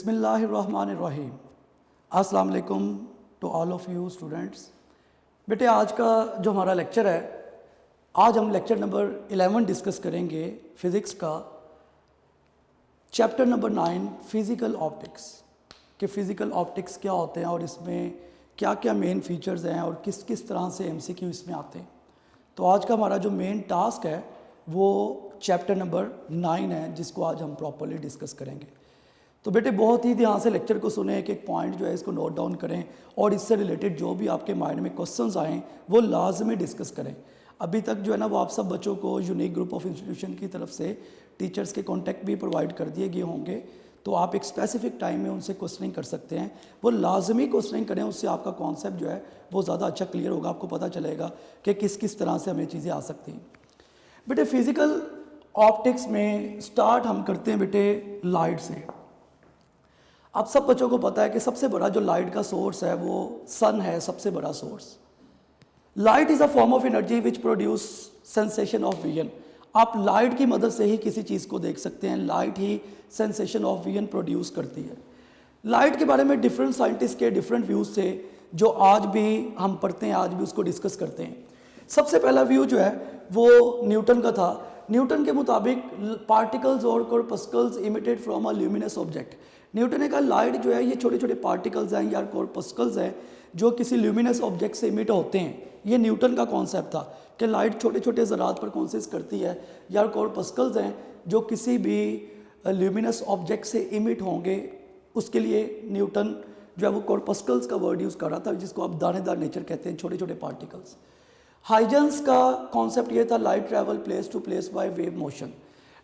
बिस्मिल्लाहिर्रहमानिर्रहीम। अस्सलाम वालेकुम to all of you students. बेटे आज का जो हमारा लेक्चर है, आज हम लेक्चर नंबर 11 डिस्कस करेंगे फ़िज़िक्स का, चैप्टर नंबर 9 फ़िज़िकल ऑप्टिक्स। कि फ़िज़िकल ऑप्टिक्स क्या होते हैं और इसमें क्या क्या मेन फीचर्स हैं और किस किस तरह से MCQ इसमें आते हैं। तो आज का हमारा जो मेन टास्क है वो चैप्टर नंबर 9 है, जिसको आज हम प्रॉपर्ली डिस्कस करेंगे। तो बेटे बहुत ही ध्यान से लेक्चर को सुने, एक एक पॉइंट जो है इसको नोट डाउन करें और इससे रिलेटेड जो भी आपके माइंड में क्वेश्चंस आएँ वो लाजमी डिस्कस करें। अभी तक जो है ना वो आप सब बच्चों को यूनिक ग्रुप ऑफ इंस्टीट्यूशन की तरफ से टीचर्स के कॉन्टैक्ट भी प्रोवाइड कर दिए गए होंगे, तो आप एक स्पेसिफिक टाइम में उनसे क्वेश्चनिंग कर सकते हैं। वो लाजमी क्वेश्चनिंग करें, उससे आपका कॉन्सेप्ट जो है वो ज़्यादा अच्छा क्लियर होगा, आपको पता चलेगा कि किस किस तरह से हमें चीज़ें आ सकती हैं। बेटे फिज़िकल ऑप्टिक्स में स्टार्ट हम करते हैं बेटे लाइट से। आप सब बच्चों को पता है कि सबसे बड़ा जो लाइट का सोर्स है वो सन है, सबसे बड़ा source. Light is a form of energy which produce sensation of vision. आप लाइट की मदद से ही किसी चीज़ को देख सकते हैं, light he sensation of vision produce करती है। लाइट के बारे में डिफरेंट साइंटिस्ट के डिफरेंट व्यूज़ थे, जो आज भी हम पढ़ते हैं, आज भी उसको डिस्कस करते हैं। सबसे पहला व्यू जो है वो न्यूटन का था। न्यूटन के मुताबिक पार्टिकल्स और corpuscles emitted from a luminous object. Newton ने कहा लाइट जो है ये छोटे छोटे पार्टिकल्स हैं या कॉर्पस्कल्स हैं जो किसी ल्यूमिनस ऑब्जेक्ट से इमिट होते हैं। ये न्यूटन का कॉन्सेप्ट था कि लाइट छोटे छोटे ज़रात पर कॉन्सिस्ट करती है या कॉर्पस्कल्स हैं जो किसी भी ल्यूमिनस ऑब्जेक्ट से इमिट होंगे। उसके लिए न्यूटन जो है वो कॉर्पस्कल्स का वर्ड यूज़ कर रहा था, जिसको आप दानेदार नेचर कहते हैं, छोटे छोटे पार्टिकल्स। हाइजेंस का कॉन्सेप्ट ये था light travel place to place by wave motion.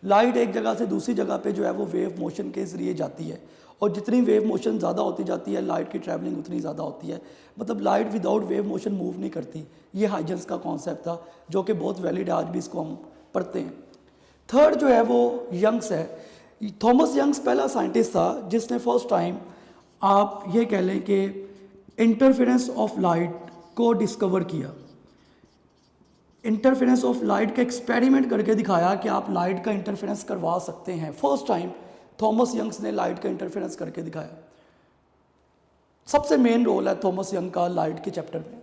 Light एक जगह से दूसरी जगह पे जो है वो वेव मोशन के ज़रिए जाती है, और जितनी वेव मोशन ज़्यादा होती जाती है लाइट की ट्रैवलिंग उतनी ज़्यादा होती है। मतलब light without wave motion move नहीं करती। ये हाइजेंस का कॉन्सेप्ट था जो कि बहुत वैलिड है, आज भी इसको हम पढ़ते हैं। थर्ड जो है वो यंग्स है। थॉमस यंग्स पहला साइंटिस्ट था जिसने फर्स्ट टाइम आप ये कह लें कि इंटरफेरेंस ऑफ लाइट को डिस्कवर किया। इंटरफेरेंस ऑफ लाइट का एक्सपेरिमेंट करके दिखाया कि आप लाइट का इंटरफेरेंस करवा सकते हैं। फर्स्ट टाइम थॉमस यंग्स ने लाइट का इंटरफेरेंस करके दिखाया। सबसे मेन रोल है थॉमस यंग का लाइट के चैप्टर में।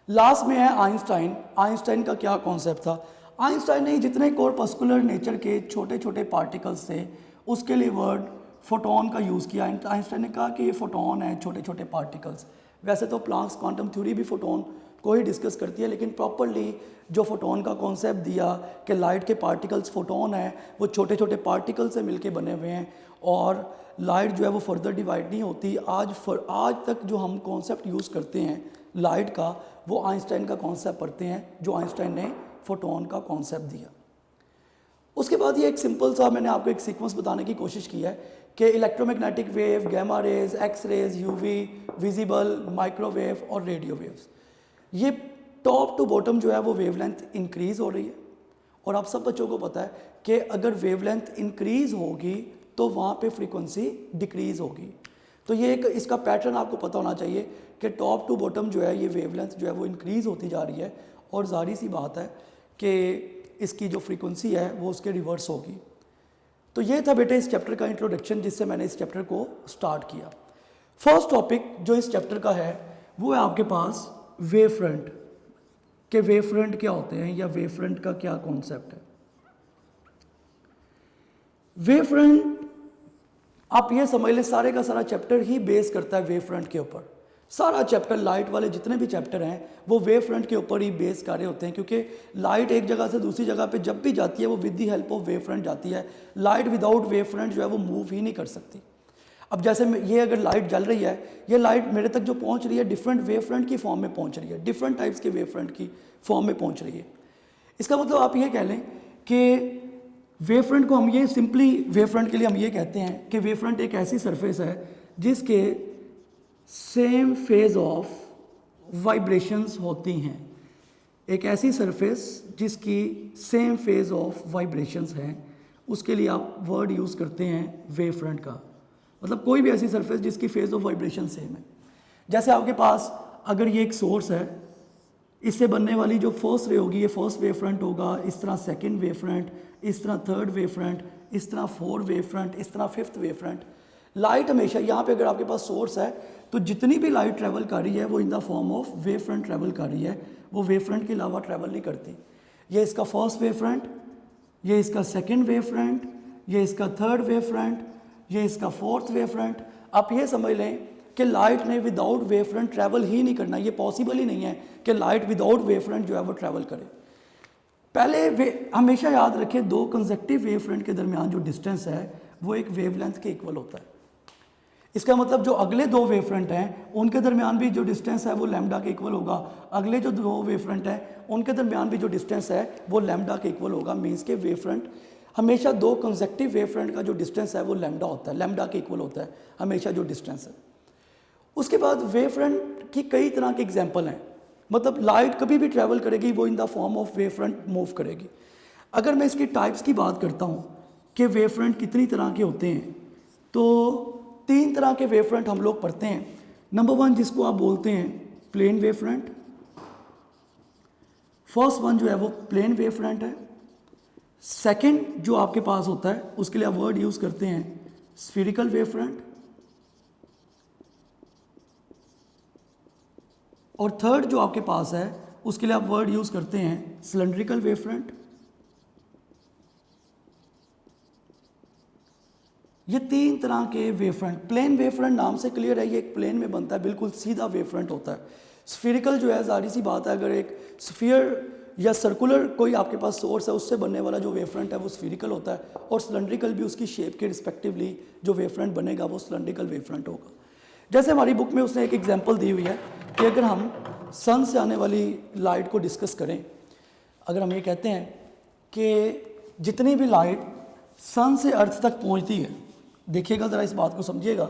लास्ट में है आइंस्टाइन। आइंस्टाइन का क्या कॉन्सेप्ट था? आइंस्टाइन ने जितने कॉर्पस्कुलर नेचर के छोटे छोटे पार्टिकल्स थे उसके लिए वर्ड फोटोन का यूज़ किया। आइंस्टाइन ने कहा कि ये फोटोन है, छोटे छोटे पार्टिकल्स। वैसे तो प्लांक्स क्वांटम थ्योरी भी फोटोन को ही डिस्कस करती है, लेकिन प्रॉपरली जो फोटोन का कॉन्सेप्ट दिया कि लाइट के पार्टिकल्स फोटोन है, वो छोटे छोटे पार्टिकल से मिलके बने हुए हैं और लाइट जो है वो फर्दर डिवाइड नहीं होती। आज तक जो हम कॉन्सेप्ट यूज़ करते हैं लाइट का, वो आइंस्टाइन का कॉन्सेप्ट पढ़ते हैं, जो आइंस्टाइन ने फोटोन का कॉन्सेप्ट दिया। उसके बाद ये एक सिंपल सा मैंने आपको एक सीक्वेंस बताने की कोशिश की है कि electromagnetic wave, gamma rays, X rays, UV, visible, microwave और रेडियो वेव्स, ये टॉप टू बॉटम जो है वो वेवलेंथ इंक्रीज़ हो रही है। और आप सब बच्चों को पता है कि अगर वेवलेंथ इंक्रीज़ होगी तो वहाँ पे फ्रीक्वेंसी डिक्रीज़ होगी। तो ये एक इसका पैटर्न आपको पता होना चाहिए कि टॉप टू बॉटम जो है ये वेवलेंथ जो है वो इंक्रीज़ होती जा रही है, और ज़ाहिर सी बात है कि इसकी जो फ्रीक्वेंसी है वो उसके रिवर्स होगी। तो ये था बेटे इस चैप्टर का इंट्रोडक्शन, जिससे मैंने इस चैप्टर को स्टार्ट किया। फर्स्ट टॉपिक जो इस चैप्टर का है वो है आपके पास वेव फ्रंट। के वेव फ्रंट क्या होते हैं या वेव फ्रंट का क्या कॉन्सेप्ट है। वेव फ्रंट आप ये समझ लें सारे का सारा चैप्टर ही बेस करता है वेव फ्रंट के ऊपर। सारा चैप्टर लाइट वाले जितने भी चैप्टर हैं वो वेव फ्रंट के ऊपर ही बेस कर रहे होते हैं, क्योंकि लाइट एक जगह से दूसरी जगह पे जब भी जाती है वो with the help of wave front जाती है। लाइट विदाउट वेव फ्रंट जो है वो मूव ही नहीं कर सकती। अब जैसे ये अगर लाइट जल रही है, ये लाइट मेरे तक जो पहुंच रही है डिफरेंट वेव फ्रंट की फॉर्म में पहुंच रही है, डिफरेंट टाइप्स के वेव फ्रंट की फॉर्म में पहुंच रही है। इसका मतलब आप ये कह लें कि वेव फ्रंट को हम ये सिंपली वेव फ्रंट के लिए हम ये कहते हैं कि वेव फ्रंट एक ऐसी सरफेस है जिसके सेम फेज ऑफ वाइब्रेशंस होती हैं। एक ऐसी सरफेस जिसकी सेम फेज ऑफ वाइब्रेशंस हैं, उसके लिए आप वर्ड यूज़ करते हैं वेव फ्रंट का। मतलब कोई भी ऐसी सरफेस जिसकी फेज ऑफ वाइब्रेशन सेम है। जैसे आपके पास अगर ये एक सोर्स है, इससे बनने वाली जो फर्स्ट रे होगी ये फर्स्ट वेव फ्रंट होगा, इस तरह सेकंड वेव फ्रंट, इस तरह थर्ड वेव फ्रंट, इस तरह फोर्थ वेव फ्रंट, इस तरह फिफ्थ वेव फ्रंट। लाइट हमेशा यहाँ पे अगर आपके पास सोर्स है तो जितनी भी लाइट ट्रैवल कर रही है वो in the form of wave front travel कर रही है, वो वेव फ्रंट के अलावा ट्रैवल नहीं करती। ये इसका फर्स्ट वेव फ्रंट, ये इसका सेकेंड वेव फ्रंट, ये इसका थर्ड वेव फ्रंट, ये इसका फोर्थ वेव फ्रंट। आप ये समझ लें कि लाइट ने विदाउट वेव फ्रंट ट्रैवल ही नहीं करना, ये पॉसिबल ही नहीं है कि लाइट विदाउट वेव फ्रंट जो है वो ट्रैवल करे। पहले हमेशा याद रखें दो कंसेक्टिव वेव फ्रंट के दरमियान जो डिस्टेंस है वो एक वेवलेंथ के इक्वल होता है। इसका मतलब जो अगले दो वेव फ्रंट हैं उनके दरमियान भी जो डिस्टेंस है वो लैम्डा के इक्वल होगा, अगले जो दो वेव फ्रंट हैं उनके दरमियान भी जो डिस्टेंस है वो लैम्डा के इक्वल होगा। मीन्स के वेव फ्रंट हमेशा दो कंसेक्टिव वेव फ्रंट का जो डिस्टेंस है वो लैम्डा होता है, लैम्डा के इक्वल होता है हमेशा जो डिस्टेंस है। उसके बाद वेव फ्रंट की कई तरह के एग्जाम्पल हैं, मतलब लाइट कभी भी ट्रैवल करेगी वो in the form of wave front move करेगी। अगर मैं इसकी टाइप्स की बात करता हूँ कि वेव फ्रंट कितनी तरह के होते हैं, तो 3 तरह के वेव फ्रंट हम लोग पढ़ते हैं। नंबर 1 जिसको आप बोलते हैं plane wave front, first one जो है वो प्लेन वेव फ्रंट है। सेकंड जो आपके पास होता है उसके लिए आप वर्ड यूज़ करते हैं स्फीरिकल वेव फ्रंट, और थर्ड जो आपके पास है उसके लिए आप वर्ड यूज़ करते हैं सिलेंड्रिकल वेव फ्रंट। ये 3 तरह के wave front. Plane wave front नाम से क्लियर है, ये एक प्लेन में बनता है, बिल्कुल सीधा वेव फ्रंट होता है। स्फीरिकल जो है जाहिर सी बात है, अगर एक स्फीयर या सर्कुलर कोई आपके पास सोर्स है उससे बनने वाला जो वेव फ्रंट है वो स्फीरिकल होता है, और सिलेंड्रिकल भी उसकी शेप के रिस्पेक्टिवली जो वेव फ्रंट बनेगा वो सिलेंड्रिकल वेव फ्रंट होगा। जैसे हमारी बुक में उसने एक एग्जाम्पल दी हुई है कि अगर हम सन से आने वाली लाइट को डिस्कस करें, अगर हम ये कहते हैं कि जितनी भी लाइट सन से अर्थ तक पहुंचती है, देखिएगा ज़रा इस बात को समझिएगा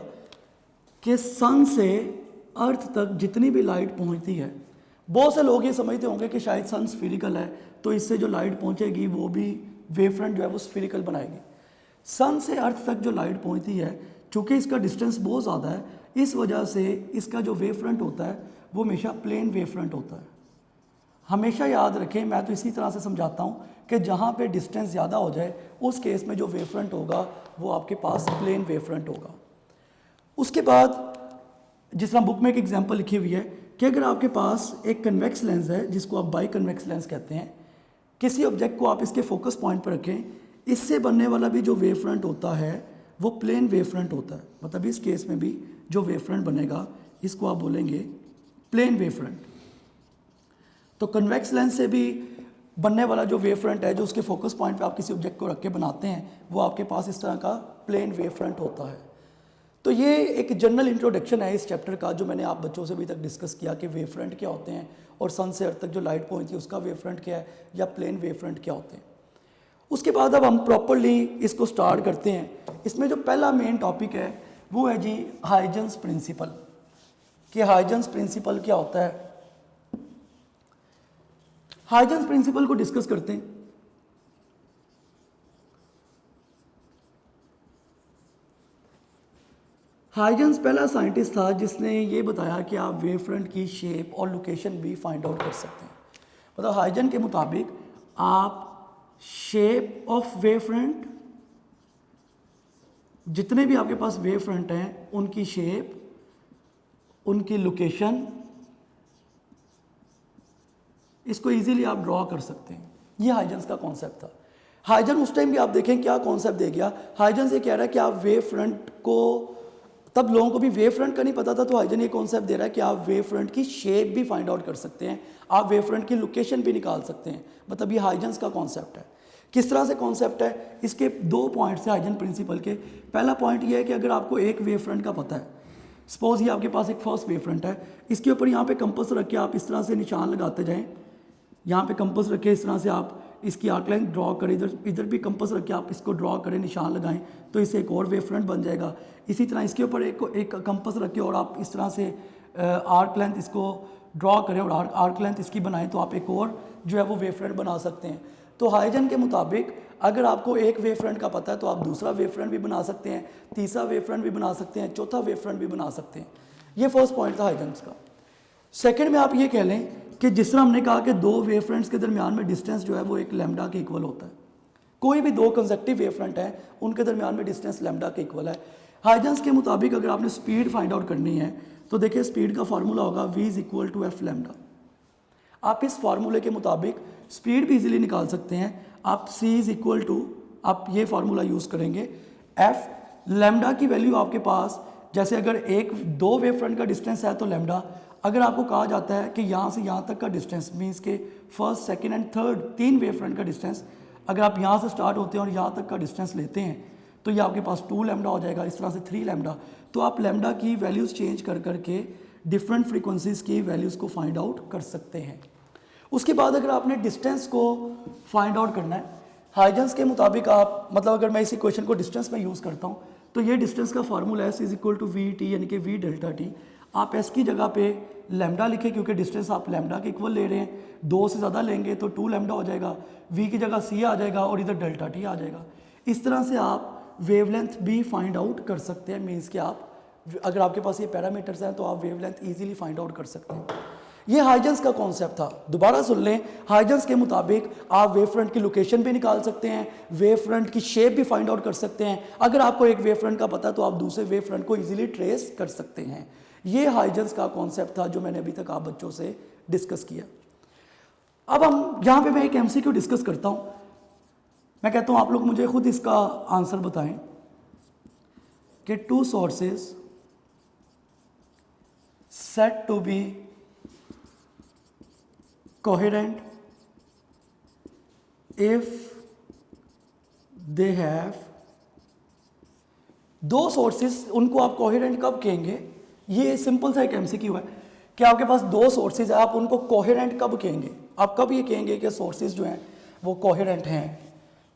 कि सन से अर्थ तक जितनी भी लाइट पहुंचती है, बहुत से लोग ये समझते होंगे कि शायद सन स्फीरिकल है तो इससे जो लाइट पहुंचेगी वो भी वेव फ्रंट जो है वो स्फीरिकल बनाएगी। सन से अर्थ तक जो लाइट पहुंचती है, चूँकि इसका डिस्टेंस बहुत ज़्यादा है, इस वजह से इसका जो वेव फ्रंट होता है वो हमेशा प्लेन वेव फ्रंट होता है। हमेशा याद रखें, मैं तो इसी तरह से समझाता हूँ कि जहाँ पे डिस्टेंस ज़्यादा हो जाए उस केस में जो वेव फ्रंट होगा वो आपके पास प्लेन वेव फ्रंट होगा। उसके बाद जिस तरह बुक में एक एग्जांपल लिखी हुई है कि अगर आपके पास एक कन्वेक्स लेंस है जिसको आप बाई कन्वेक्स लेंस कहते हैं, किसी ऑब्जेक्ट को आप इसके फोकस पॉइंट पर रखें, इससे बनने वाला भी जो वेव फ्रंट होता है वो प्लेन वेव फ्रंट होता है। मतलब इस केस में भी जो वेव फ्रंट बनेगा इसको आप बोलेंगे प्लेन वेव फ्रंट। तो कन्वेक्स लेंस से भी बनने वाला जो वेव फ्रंट है, जो उसके फोकस पॉइंट पे आप किसी ऑब्जेक्ट को रख के बनाते हैं, वो आपके पास इस तरह का प्लेन वेव फ्रंट होता है। तो ये एक जनरल इंट्रोडक्शन है इस चैप्टर का, जो मैंने आप बच्चों से अभी तक डिस्कस किया कि वेव फ्रंट क्या होते हैं और सन से अर्थ तक जो लाइट पहुंचती है उसका वेव फ्रंट क्या है, या प्लेन वेव फ्रंट क्या होते हैं। उसके बाद अब हम प्रॉपरली इसको स्टार्ट करते हैं। इसमें जो पहला मेन टॉपिक है वो है जी हाइजेंस प्रिंसिपल, कि हाइजेंस प्रिंसिपल क्या होता है। हाइजेंस प्रिंसिपल को डिस्कस करते हैं। हाइजेंस पहला साइंटिस्ट था जिसने ये बताया कि आप वेव फ्रंट की शेप और लोकेशन भी फाइंड आउट कर सकते हैं। मतलब हाइजेंस के मुताबिक आप शेप ऑफ वेव फ्रंट, जितने भी आपके पास वेव फ्रंट हैं उनकी शेप, उनकी लोकेशन, इसको इजीली आप ड्रॉ कर सकते हैं। ये हाइजेंस का कॉन्सेप्ट था। हाइजेंस उस टाइम भी आप देखें क्या कॉन्सेप्ट दे गया। हाइजेंस ये कह रहा है कि आप वेव फ्रंट को, तब लोगों को भी वेव फ्रंट का नहीं पता था, तो हाइजेंस ये कॉन्सेप्ट दे रहा है कि आप वेव फ्रंट की शेप भी फाइंड आउट कर सकते हैं, आप वेव फ्रंट की लोकेशन भी निकाल सकते हैं। मतलब ये हाइजेंस का कॉन्सेप्ट है। किस तरह से कॉन्सेप्ट है, इसके 2 पॉइंट्स हैं हाइजेंस प्रिंसिपल के। पहला पॉइंट ये है कि अगर आपको एक वेव फ्रंट का पता है, सपोज ये आपके पास एक फर्स्ट वेव फ्रंट है, इसके ऊपर यहाँ पे कंपास रख के आप इस तरह से निशान लगाते जाएं, यहाँ पे कंपास रखे इस तरह से आप इसकी आउटलाइन ड्रॉ करें, इधर भी कंपास रख के आप इसको ड्रॉ करें, निशान लगाएं, तो इससे एक और वेव फ्रंट बन जाएगा। इसी तरह इसके ऊपर एक कंपास रखें और आप इस तरह से आर्क लेंथ इसको ड्रॉ करें और आर्क लेंथ इसकी बनाएं, तो आप एक और जो है वो वेव फ्रंट बना सकते हैं। तो हाइजेंस के मुताबिक अगर आपको एक वेव फ्रंट का पता है तो आप दूसरा वेव फ्रंट भी बना सकते हैं, तीसरा वेव फ्रंट भी बना सकते हैं, चौथा वेव फ्रंट भी बना सकते हैं। ये फर्स्ट पॉइंट था हाइजेंस का। सेकंड में आप ये कह लें कि जिस तरह हमने कहा कि 2 वेव फ्रंट्स के दरमियान में डिस्टेंस जो है वो एक लैम्डा के इक्वल होता है। कोई भी 2 कंसेक्टिव वेव फ्रंट हैं उनके दरमियान में डिस्टेंस लैम्डा के इक्वल है। हाइजेंस के मुताबिक अगर आपने स्पीड फाइंड आउट करनी है तो देखिए स्पीड का फार्मूला होगा v is equal to F lambda. आप इस फार्मूले के मुताबिक स्पीड भी इजीली निकाल सकते हैं। आप c इज इक्वल टू, आप ये फार्मूला यूज़ करेंगे, f लैम्डा की वैल्यू आपके पास, जैसे अगर दो वेव फ्रंट का डिस्टेंस है तो लैम्डा, अगर आपको कहा जाता है कि यहाँ से यहाँ तक का डिस्टेंस मीन्स के first second and third 3 wave front का डिस्टेंस, अगर आप यहाँ से स्टार्ट होते हैं और यहाँ तक का डिस्टेंस लेते हैं तो ये आपके पास 2 लैम्डा हो जाएगा, इस तरह से 3 लैम्डा। तो आप लैम्डा की वैल्यूज़ चेंज कर करके डिफरेंट फ्रीक्वेंसीज़ की वैल्यूज़ को फाइंड आउट कर सकते हैं। उसके बाद अगर आपने डिस्टेंस को फाइंड आउट करना है हाइजेंस के मुताबिक, आप मतलब अगर मैं इस इक्वेशन को डिस्टेंस में यूज़ करता हूँ तो ये डिस्टेंस का फार्मूला है is equal to V T, यानी कि वी डेल्टा टी। आप एस की जगह पे लैम्डा लिखें क्योंकि डिस्टेंस आप लैम्डा के इक्वल ले रहे हैं, 2 से ज़्यादा लेंगे तो 2 लैम्डा हो जाएगा, वी की जगह सी आ जाएगा और इधर डेल्टा टी आ जाएगा। इस तरह से आप वेवलेंथ भी फाइंड आउट कर सकते हैं। मीन्स कि आप अगर आपके पास ये पैरामीटर्स हैं तो आप वेवलेंथ ईजिली फाइंड आउट कर सकते हैं। ये हाइजेंस का कॉन्सेप्ट था। दोबारा सुन लें, हाइजेंस के मुताबिक आप वेव फ्रंट की लोकेशन भी निकाल सकते हैं, वेव फ्रंट की शेप भी फाइंड आउट कर सकते हैं। अगर आपको एक वेव फ्रंट का पता है तो आप दूसरे वेव फ्रंट को इजीली ट्रेस कर सकते हैं। ये हाइजेंस का कॉन्सेप्ट था जो मैंने अभी तक आप बच्चों से डिस्कस किया। अब हम यहाँ पे मैं एक एमसीक्यू डिस्कस करता हूँ। मैं कहता हूँ आप लोग मुझे खुद इसका आंसर बताएं कि 2 sources set to be coherent if they have, 2 sources, उनको आप कोहेरेंट कब कहेंगे? ये सिंपल सा एक एमसीक्यू है कि आपके पास 2 सोर्सेज है, आप उनको कोहेरेंट कब कहेंगे? आप कब ये कहेंगे कि सोर्सेज जो हैं वो कोहेरेंट हैं?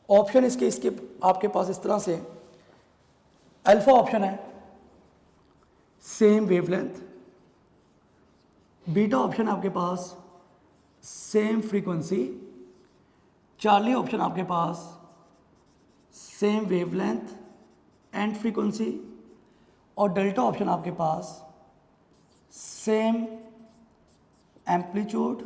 ऑप्शन इसके आपके पास इस तरह से, अल्फा ऑप्शन है सेम वेवलेंथ, बीटा ऑप्शन है आपके पास सेम फ्रीक्वेंसी, चार्ली ऑप्शन आपके पास सेम वेवलेंथ एंड फ्रीक्वेंसी, और डेल्टा ऑप्शन आपके पास same amplitude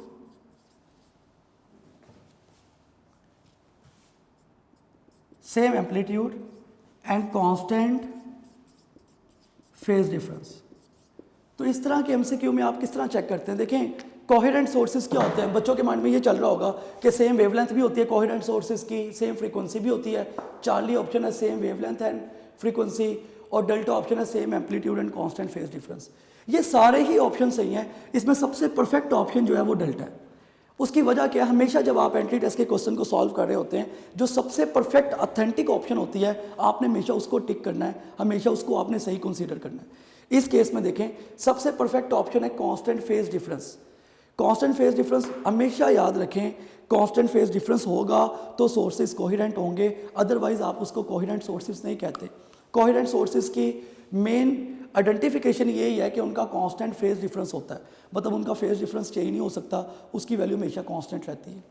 and constant phase difference. तो इस तरह के एमसीक्यू में आप किस तरह चेक करते हैं? देखें, कोहेरेंट सोर्सेज क्या होते हैं? बच्चों के माइंड में ये चल रहा होगा कि सेम वेवलेंथ भी होती है कोहेरेंट सोर्सेज की, सेम फ्रीक्वेंसी भी होती है, चार्ली ऑप्शन है सेम वेवलेंथ एंड फ्रीक्वेंसी, और डेल्टा ऑप्शन है same amplitude and constant phase difference. ये सारे ही ऑप्शन सही हैं। इसमें सबसे परफेक्ट ऑप्शन जो है वो डेल्टा है। उसकी वजह क्या है? हमेशा जब आप एंट्री टेस्ट के क्वेश्चन को सॉल्व कर रहे होते हैं, जो सबसे परफेक्ट ऑथेंटिक ऑप्शन होती है आपने हमेशा उसको टिक करना है, हमेशा उसको आपने सही कंसीडर करना है। इस केस में देखें, सबसे परफेक्ट ऑप्शन है constant phase difference. Constant phase difference हमेशा याद रखें, कांस्टेंट फेज डिफरेंस होगा तो सोर्सेज कोहेरेंट होंगे, अदरवाइज आप उसको कोहेरेंट सोर्सेज नहीं कहते। कोहेरेंट सोर्सेज की मेन आइडेंटिफिकेशन यही है कि उनका कांस्टेंट फेज डिफरेंस होता है, मतलब उनका फेज डिफरेंस चेंज नहीं हो सकता, उसकी वैल्यू हमेशा कांस्टेंट रहती है।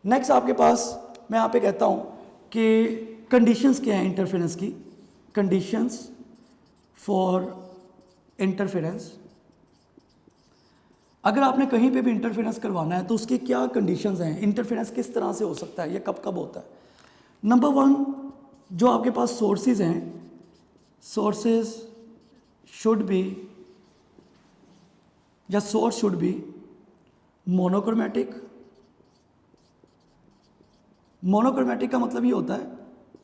नेक्स्ट आपके पास मैं यहाँ पे कहता हूँ कि कंडीशंस क्या हैं इंटरफेरेंस की? कंडीशंस फॉर इंटरफेरेंस, अगर आपने कहीं पे भी इंटरफेरेंस करवाना है तो उसकी क्या कंडीशंस हैं? इंटरफेरेंस किस तरह से हो सकता है, ये कब कब होता है? नंबर 1, जो आपके पास सोर्सेज हैं, सोर्सेज शुड बी या source should be monochromatic. Monochromatic का मतलब ये होता है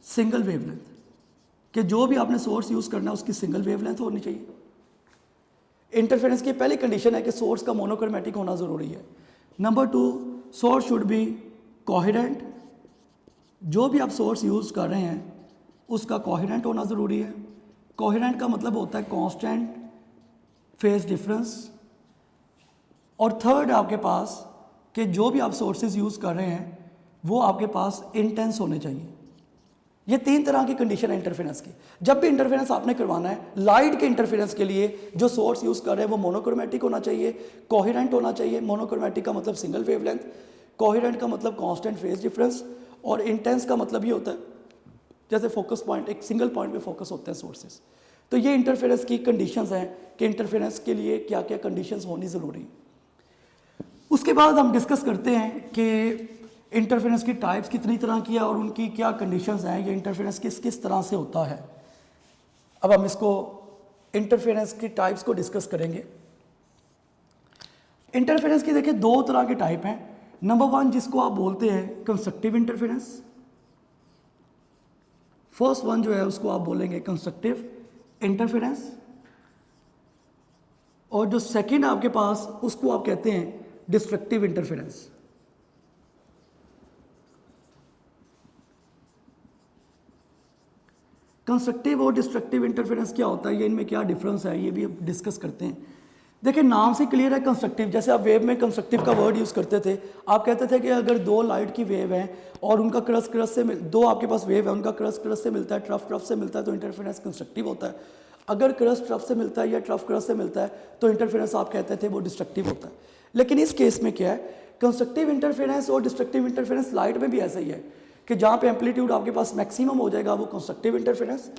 सिंगल वेवलेंथ, कि जो भी आपने सोर्स यूज़ करना है उसकी सिंगल वेवलेंथ होनी चाहिए। इंटरफेरेंस की पहली कंडीशन है कि सोर्स का मोनोक्रोमैटिक होना ज़रूरी है। Number 2, source should be coherent, जो भी आप सोर्स यूज़ कर रहे हैं उसका कोहेरेंट होना ज़रूरी है। कोहेरेंट का मतलब होता है कांस्टेंट फेज डिफरेंस। और थर्ड आपके पास कि जो भी आप सोर्सेज यूज़ कर रहे हैं वो आपके पास इंटेंस होने चाहिए। ये 3 तरह की कंडीशन है इंटरफेरेंस की। जब भी इंटरफेरेंस आपने करवाना है, लाइट के इंटरफेरेंस के लिए जो सोर्स यूज़ कर रहे हैं वो मोनोक्रोमैटिक होना चाहिए, कोहेरेंट होना चाहिए। मोनोक्रोमैटिक का मतलब सिंगल वेवलेंथ, कोहेरेंट का मतलब कांस्टेंट फेज डिफरेंस, और इंटेंस का मतलब ये होता है जैसे फोकस पॉइंट, एक सिंगल पॉइंट पे फोकस होते हैं सोर्सेज। तो ये इंटरफेरेंस की कंडीशंस हैं कि इंटरफेरेंस के लिए क्या क्या कंडीशंस होनी ज़रूरी है। उसके बाद हम डिस्कस करते हैं कि इंटरफेरेंस की टाइप्स कितनी तरह की है और उनकी क्या कंडीशंस हैं, ये इंटरफेरेंस किस किस तरह से होता है। अब हम इसको इंटरफेरेंस की टाइप्स को डिस्कस करेंगे। इंटरफेरेंस की देखिए दो तरह के टाइप हैं। नंबर वन जिसको आप बोलते हैं कंस्ट्रक्टिव इंटरफेरेंस, फर्स्ट वन जो है उसको आप बोलेंगे कंस्ट्रक्टिव इंटरफेरेंस, और जो सेकंड आपके पास उसको आप कहते हैं डिस्ट्रक्टिव इंटरफेरेंस। कंस्ट्रक्टिव और डिस्ट्रक्टिव इंटरफेरेंस क्या होता है, ये इनमें क्या डिफरेंस है, ये भी अब डिस्कस करते हैं। देखिए नाम से क्लियर है कंस्ट्रक्टिव, जैसे आप वेव में कंस्ट्रक्टिव का वर्ड यूज़ करते थे, आप कहते थे कि अगर दो लाइट की वेव हैं और उनका क्रस से दो आपके पास वेव है, उनका क्रस से मिलता है, ट्रफ से मिलता है, तो इंटरफेरेंस कंस्ट्रक्टिव होता है। अगर क्रस ट्रफ से मिलता है या ट्रफ क्रस से मिलता है तो इंटरफेरेंस आप कहते थे वो डिस्ट्रक्टिव होता है। लेकिन इस केस में क्या है, कंस्ट्रक्टिव इंटरफेरेंस और डिस्ट्रक्टिव इंटरफेरेंस लाइट में भी ऐसा ही है कि जहाँ पे एम्पलीट्यूड आपके पास मैक्सिमम हो जाएगा वो कंस्ट्रक्टिव इंटरफेरेंस।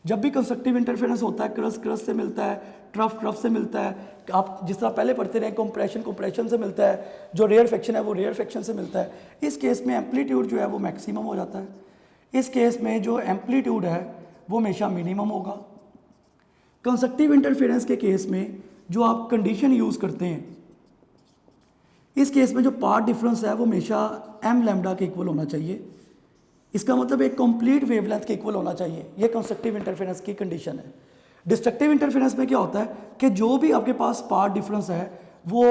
जब भी कंस्ट्रक्टिव इंटरफेरेंस होता है क्रस से मिलता है, ट्रफ से मिलता है, आप जिस तरह पहले पढ़ते रहे कंप्रेशन से मिलता है, जो रेयरफेक्शन है वो रेयरफेक्शन से मिलता है। इस केस में एम्पलीट्यूड जो है वो मैक्सिमम हो जाता है। इस केस में जो एम्पलीट्यूड है वो हमेशा मिनिमम होगा। कंस्ट्रक्टिव इंटरफेरेंस के केस में जो आप कंडीशन यूज़ करते हैं, इस केस में जो पार्ट डिफरेंस है वो हमेशा एम लैम्डा के इक्वल होना चाहिए। इसका मतलब एक कंप्लीट वेवलेंथ के इक्वल होना चाहिए। ये कंस्ट्रक्टिव इंटरफेरेंस की कंडीशन है। डिस्ट्रक्टिव इंटरफेरेंस में क्या होता है कि जो भी आपके पास पार्ट डिफरेंस है वो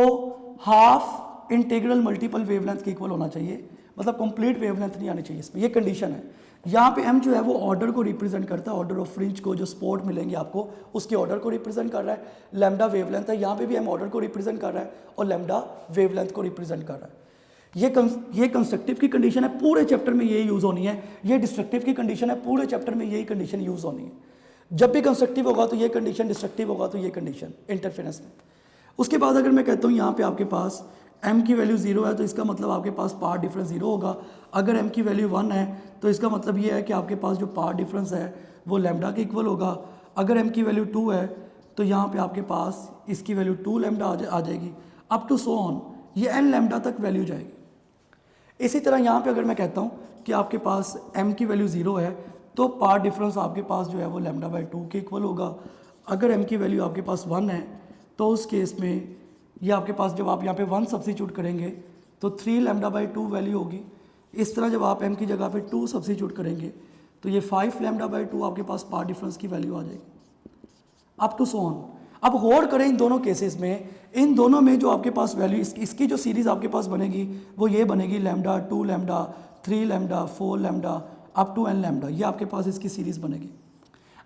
हाफ इंटीग्रल मल्टीपल वेवलेंथ के इक्वल होना चाहिए, मतलब कंप्लीट वेवलेंथ नहीं आनी चाहिए इसमें, ये कंडीशन है। यहाँ पे m जो है वो ऑर्डर को रिप्रेजेंट करता है, ऑर्डर ऑफ फ्रिंज को, जो स्पॉट मिलेंगे आपको उसके ऑर्डर को रिप्रेजेंट कर रहा है। लैम्डा वेवलेंथ है, यहाँ पे भी m ऑर्डर को रिप्रेजेंट कर रहा है और लैम्डा वेवलेंथ को रिप्रेजेंट कर रहा है। ये कंस्ट्रक्टिव की कंडीशन है, पूरे चैप्टर में यही यूज़ होनी है। ये डिस्ट्रक्टिव की कंडीशन है, पूरे चैप्टर में यही कंडीशन यूज़ होनी है। जब भी कंस्ट्रक्टिव होगा तो ये कंडीशन, डिस्ट्रक्टिव होगा तो ये कंडीशन इंटरफेरेंस में। उसके बाद अगर मैं कहता हूँ यहाँ पे आपके पास m की वैल्यू 0 है तो इसका मतलब आपके पास पार्ट डिफरेंस 0 होगा। अगर m की वैल्यू 1 है तो इसका मतलब ये है कि आपके पास जो पार्ट डिफरेंस है वो लैम्डा के इक्वल होगा। अगर m की वैल्यू 2 है तो यहाँ पे आपके पास इसकी वैल्यू 2 लैम्डा आ जाएगी, अप टू सो ऑन, ये n लैम्डा तक वैल्यू जाएगी। इसी तरह यहाँ पे अगर मैं कहता हूँ कि आपके पास m की वैल्यू 0 है तो पार्ट डिफरेंस आपके पास जो है वो लैम्डा बाई 2 के इक्वल होगा। अगर m की वैल्यू आपके पास 1 है तो उस केस में ये आपके पास जब आप यहाँ पे 1 सब्स्टिट्यूट करेंगे तो 3 लैम्डा बाई 2 वैल्यू होगी। इस तरह जब आप m की जगह पे 2 सब्स्टिट्यूट करेंगे तो ये 5 लैम्डा बाई 2 आपके पास पार्ट डिफरेंस की वैल्यू आ जाएगी, अप टू सो ऑन। अब गौर करें इन दोनों केसेस में, इन दोनों में जो आपके पास वैल्यू इसकी जो सीरीज़ आपके पास बनेगी वो ये बनेगी lambda, 2 lambda, 3 lambda, 4 lambda, up to n lambda, ये आपके पास इसकी सीरीज़ बनेगी।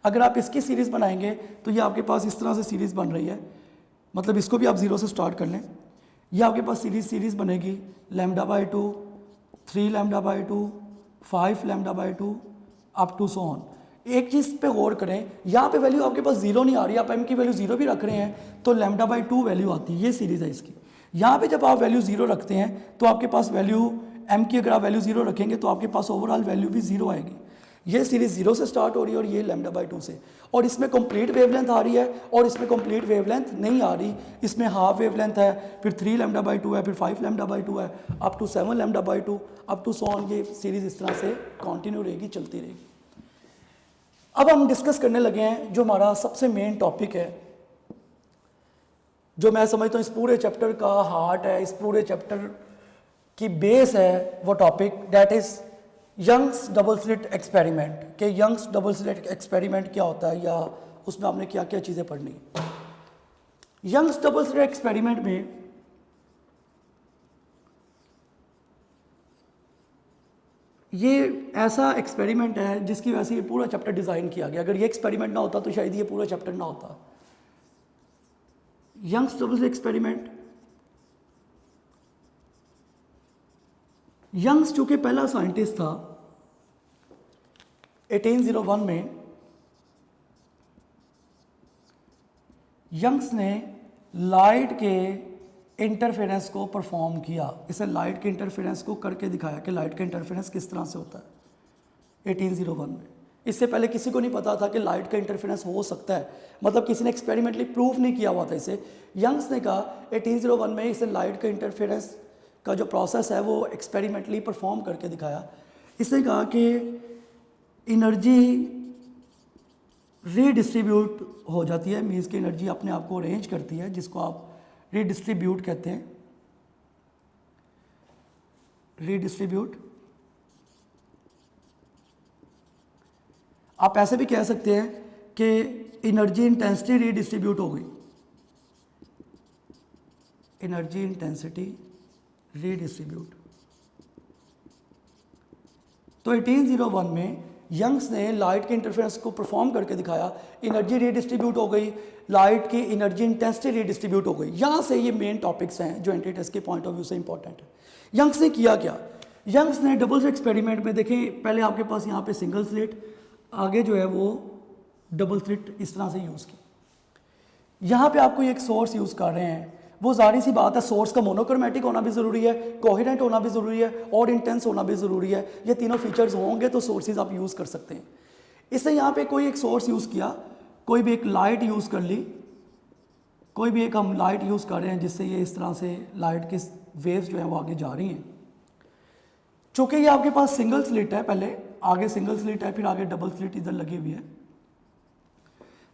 अगर आप इसकी सीरीज़ बनाएंगे तो ये आपके पास इस तरह से सीरीज़ बन रही है, मतलब इसको भी आप 0 से स्टार्ट कर लें। ये आपके पास सीरीज़ बनेगी lambda by 2, 3 lambda by 2, 5 lambda by 2, up to so on. एक चीज़ पे गौर करें, यहाँ पे वैल्यू आपके पास 0 नहीं आ रही, आप m की वैल्यू 0 भी रख रहे हैं तो लैम्डा बाई 2 वैल्यू आती है, ये सीरीज़ है इसकी। यहाँ पे जब आप वैल्यू 0 रखते हैं तो आपके पास वैल्यू m की अगर आप वैल्यू 0 रखेंगे तो आपके पास ओवरऑल वैल्यू भी 0 आएगी। ये सीरीज़ 0 से स्टार्ट हो रही है और ये लैम्डा बाई 2 से, और इसमें कंप्लीट वेवलेंथ आ रही है और इसमें कंप्लीट वेवलेंथ नहीं आ रही। इसमें हाफ वेवलेंथ है, फिर 3 लैम्डा बाई 2 है, फिर 5 लैम्डा बाई 2 है, up to 7 lambda by 2, up to so on. ये सीरीज़ इस तरह से कंटिन्यू रहेगी, चलती रहेगी। अब हम डिस्कस करने लगे हैं जो हमारा सबसे मेन टॉपिक है, जो मैं समझता हूँ इस पूरे चैप्टर का हार्ट है, इस पूरे चैप्टर की बेस है, वो topic that is Young's double slit experiment. कि यंग्स डबल स्लिट एक्सपेरिमेंट क्या होता है या उसमें आपने क्या क्या चीज़ें पढ़नी। यंग्स डबल स्लिट एक्सपेरिमेंट में ये ऐसा एक्सपेरिमेंट है जिसकी वजह से ये पूरा चैप्टर डिज़ाइन किया गया। अगर ये एक्सपेरिमेंट ना होता तो शायद ये पूरा चैप्टर ना होता। Young's double slit experiment, Young's चूंकि पहला साइंटिस्ट था 1801 में, यंग्स ने लाइट के इंटरफेरेंस को परफॉर्म किया। इसे लाइट के इंटरफेरेंस को करके दिखाया कि लाइट का इंटरफेरेंस किस तरह से होता है 1801 में। इससे पहले किसी को नहीं पता था कि लाइट का इंटरफेरेंस हो सकता है, मतलब किसी ने एक्सपेरिमेंटली प्रूव नहीं किया हुआ था इसे। यंग्स ने कहा 1801 में इसे लाइट का इंटरफेरेंस का जो प्रोसेस है वो एक्सपेरिमेंटली परफॉर्म करके दिखाया। इसने कहा कि एनर्जी रीडिस्ट्रीब्यूट हो जाती है, मीन्स की एनर्जी अपने आप को अरेंज करती है, जिसको आप रीडिस्ट्रीब्यूट कहते हैं। रीडिस्ट्रीब्यूट आप ऐसे भी कह सकते हैं कि एनर्जी इंटेंसिटी रीडिस्ट्रीब्यूट हो गई, एनर्जी इंटेंसिटी रीडिस्ट्रीब्यूट। तो 1801 में यंग्स ने लाइट के इंटरफेरेंस को परफॉर्म करके दिखाया, एनर्जी रीडिस्ट्रीब्यूट हो गई, लाइट की एनर्जी इंटेंसिटी रीडिस्ट्रीब्यूट हो गई। यहाँ से ये मेन टॉपिक्स हैं जो एंटी टेस्ट के पॉइंट ऑफ व्यू से इंपॉर्टेंट है। यंग्स ने किया क्या? यंग्स ने डबल स्लिट एक्सपेरिमेंट में देखें, पहले आपके पास यहाँ पे सिंगल स्लिट, आगे जो है वो डबल स्लिट इस तरह से यूज़ की। यहाँ पे आपको एक सोर्स यूज़ कर रहे हैं, वो जारी सी बात है सोर्स का मोनोक्रोमेटिक होना भी ज़रूरी है, कोहेरेंट होना भी ज़रूरी है और इंटेंस होना भी ज़रूरी है। ये तीनों फीचर्स होंगे तो सोर्सेज आप यूज़ कर सकते हैं। इससे यहाँ पे कोई एक सोर्स यूज़ किया, कोई भी एक लाइट यूज़ कर ली, कोई भी एक हम लाइट यूज़ कर रहे हैं जिससे ये इस तरह से लाइट की वेव्स जो है वो आगे जा रही हैं। चूँकि ये आपके पास सिंगल स्लिट है, पहले आगे सिंगल स्लिट है, फिर आगे डबल स्लिट इधर लगी हुई है।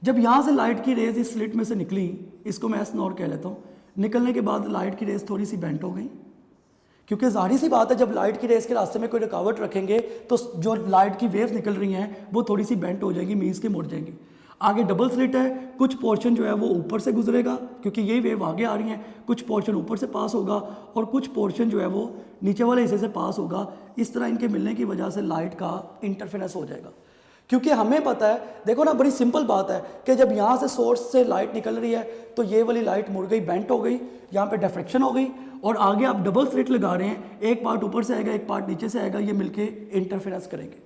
जब यहाँ से लाइट की रेज इस स्लिट में से निकली, इसको मैं S0 कह लेता हूँ, निकलने के बाद लाइट की रेज थोड़ी सी बेंट हो गई, क्योंकि जाहिर सी बात है जब लाइट की रेज के रास्ते में कोई रुकावट रखेंगे तो जो लाइट की वेव्स निकल रही हैं वो थोड़ी सी बेंट हो जाएंगी, मीन्स के मुड़ जाएंगी। आगे डबल स्लिट है, कुछ पोर्शन जो है वो ऊपर से गुजरेगा क्योंकि ये वेव आगे आ रही हैं, कुछ पोर्शन ऊपर से पास होगा और कुछ पोर्शन जो है वो नीचे वाले हिस्से से पास होगा। इस तरह इनके मिलने की वजह से लाइट का इंटरफेरेंस हो जाएगा। क्योंकि हमें पता है, देखो ना, बड़ी सिंपल बात है कि जब यहाँ से सोर्स से लाइट निकल रही है तो ये वाली लाइट मुड़ गई, बेंट हो गई, यहाँ पे डिफ्रेक्शन हो गई, और आगे आप डबल स्लिट लगा रहे हैं, एक पार्ट ऊपर से आएगा, एक पार्ट नीचे से आएगा, ये मिलके इंटरफेरेंस करेंगे।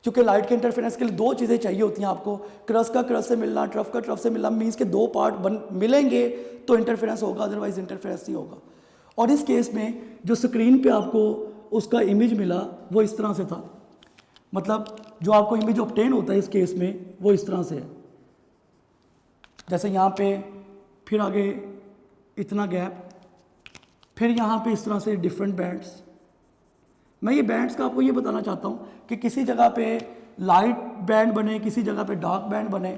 क्योंकि लाइट के इंटरफेरेंस के लिए दो चीज़ें चाहिए होती हैं आपको, क्रस्ट का क्रस्ट से मिलना, ट्रफ का ट्रफ से मिलना, मीन्स के दो पार्ट मिलेंगे तो इंटरफेरेंस होगा, अदरवाइज इंटरफेरेंस नहीं होगा। और इस केस में जो स्क्रीन पे आपको उसका इमेज मिला वो इस तरह से था, मतलब जो आपको इमेज ऑब्टेन होता है इस केस में वो इस तरह से है, जैसे यहाँ पे, फिर आगे इतना गैप, फिर यहाँ पे इस तरह से डिफरेंट बैंड्स। मैं ये बैंड्स का आपको ये बताना चाहता हूँ कि किसी जगह पे लाइट बैंड बने, किसी जगह पे डार्क बैंड बने।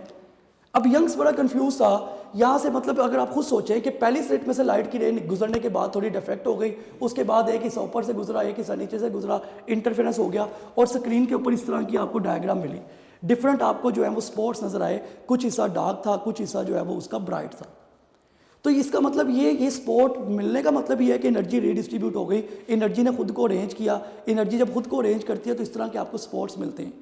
अब यंग्स बड़ा कंफ्यूज था यहाँ से, मतलब अगर आप खुद सोचें कि पहली स्लिट में से लाइट की रे गुजरने के बाद थोड़ी डिफेक्ट हो गई, उसके बाद एक हिस्सा ऊपर से गुजरा, एक हिस्सा नीचे से गुजरा, इंटरफेरेंस हो गया और स्क्रीन के ऊपर इस तरह की आपको डायग्राम मिली, डिफरेंट आपको जो है वो स्पॉट्स नजर आए, कुछ हिस्सा डार्क था, कुछ हिस्सा जो है वो उसका ब्राइट था। तो इसका मतलब ये स्पॉट मिलने का मतलब ये है कि एनर्जी रीडिस्ट्रीब्यूट हो गई, एनर्जी ने खुद को अरेंज किया। एनर्जी जब खुद को अरेंज करती है तो इस तरह के आपको स्पॉट्स मिलते हैं।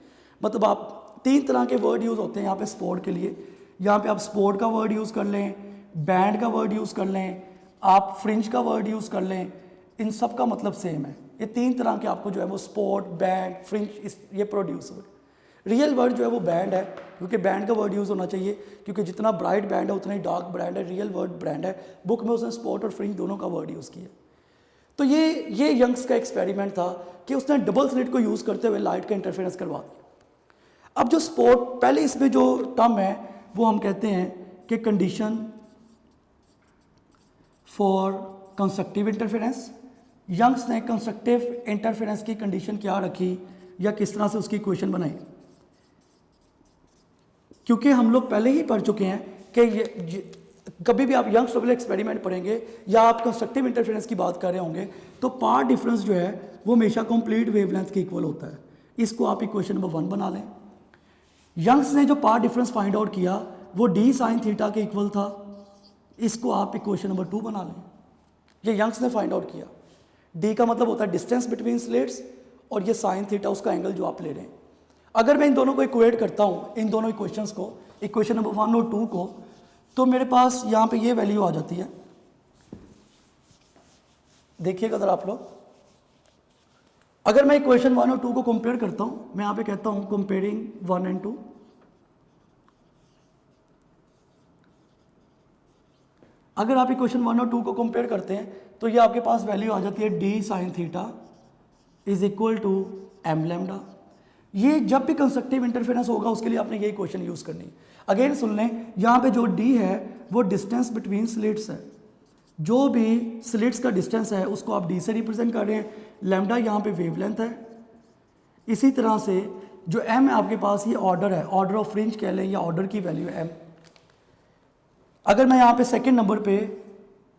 मतलब आप तीन तरह के वर्ड यूज़ होते हैं यहाँ पे स्पॉट के लिए। यहाँ पे आप स्पॉट का वर्ड यूज़ कर लें, बैंड का वर्ड यूज़ कर लें, आप फ्रिंज का वर्ड यूज़ कर लें, इन सब का मतलब सेम है। ये तीन तरह के आपको जो है वो स्पॉट, बैंड, फ्रिंज, ये प्रोड्यूस हुए। रियल वर्ड जो है वो बैंड है, क्योंकि बैंड का वर्ड यूज़ होना चाहिए, क्योंकि जितना ब्राइट बैंड है उतना ही डार्क ब्रांड है। रियल वर्ड ब्रांड है, बुक में उसने स्पॉट और फ्रिंज दोनों का वर्ड यूज़ किया। तो ये यंग्स का एक्सपेरिमेंट था कि उसने डबल स्लिट को यूज़ करते हुए लाइट का इंटरफेरेंस करवा दिया। अब जो स्पॉट, पहले इसमें जो टर्म है वो हम कहते हैं कि condition for constructive interference. Young's ने कंस्ट्रक्टिव इंटरफेरेंस की कंडीशन क्या रखी या किस तरह से उसकी इक्वेशन बनाई, क्योंकि हम लोग पहले ही पढ़ चुके हैं कि कभी भी आप यंग्स डबल एक्सपेरिमेंट पढ़ेंगे या आप कंस्ट्रक्टिव इंटरफेरेंस की बात कर रहे होंगे तो पार्ट डिफरेंस जो है वो हमेशा कंप्लीट वेवलेंथ के इक्वल होता है। इसको आप इक्वेशन नंबर 1 बना लें। यंग्स ने जो पार्ट डिफरेंस फाइंड आउट किया वो डी साइन थीटा के इक्वल था, इसको आप इक्वेशन नंबर 2 बना लें। ये यंग्स ने फाइंड आउट किया। डी का मतलब होता है डिस्टेंस बिटवीन स्लिट्स और ये साइन थीटा उसका एंगल जो आप ले रहे हैं। अगर मैं इन दोनों को इक्वेट करता हूँ, इन दोनों इक्वेशंस को, इक्वेशन नंबर 1 और 2 को, तो मेरे पास यहाँ पे ये वैल्यू आ जाती है। देखिएगा ज़रा आप लोग, अगर मैं इक्वेशन 1 और 2 को कंपेयर करता हूँ, मैं यहाँ पे कहता हूँ कंपेयरिंग 1 एंड 2। अगर आप इक्वेशन 1 और 2 को कंपेयर करते हैं तो ये आपके पास वैल्यू आ जाती है D sine theta is equal to M lambda. ये जब भी कंस्ट्रक्टिव इंटरफेरेंस होगा उसके लिए आपने ये इक्वेशन यूज़ करनी है। अगेन सुन लें, यहाँ पे जो डी है वो डिस्टेंस बिटवीन स्लिट्स है। जो भी स्लिट्स का डिस्टेंस है उसको आप डी से रिप्रेजेंट कर रहे हैं। लैम्डा यहाँ पे वेवलेंथ है। इसी तरह से जो m है आपके पास ये ऑर्डर है, ऑर्डर ऑफ फ्रिंज कह लें या ऑर्डर की वैल्यू m। अगर मैं यहाँ पे सेकंड नंबर पे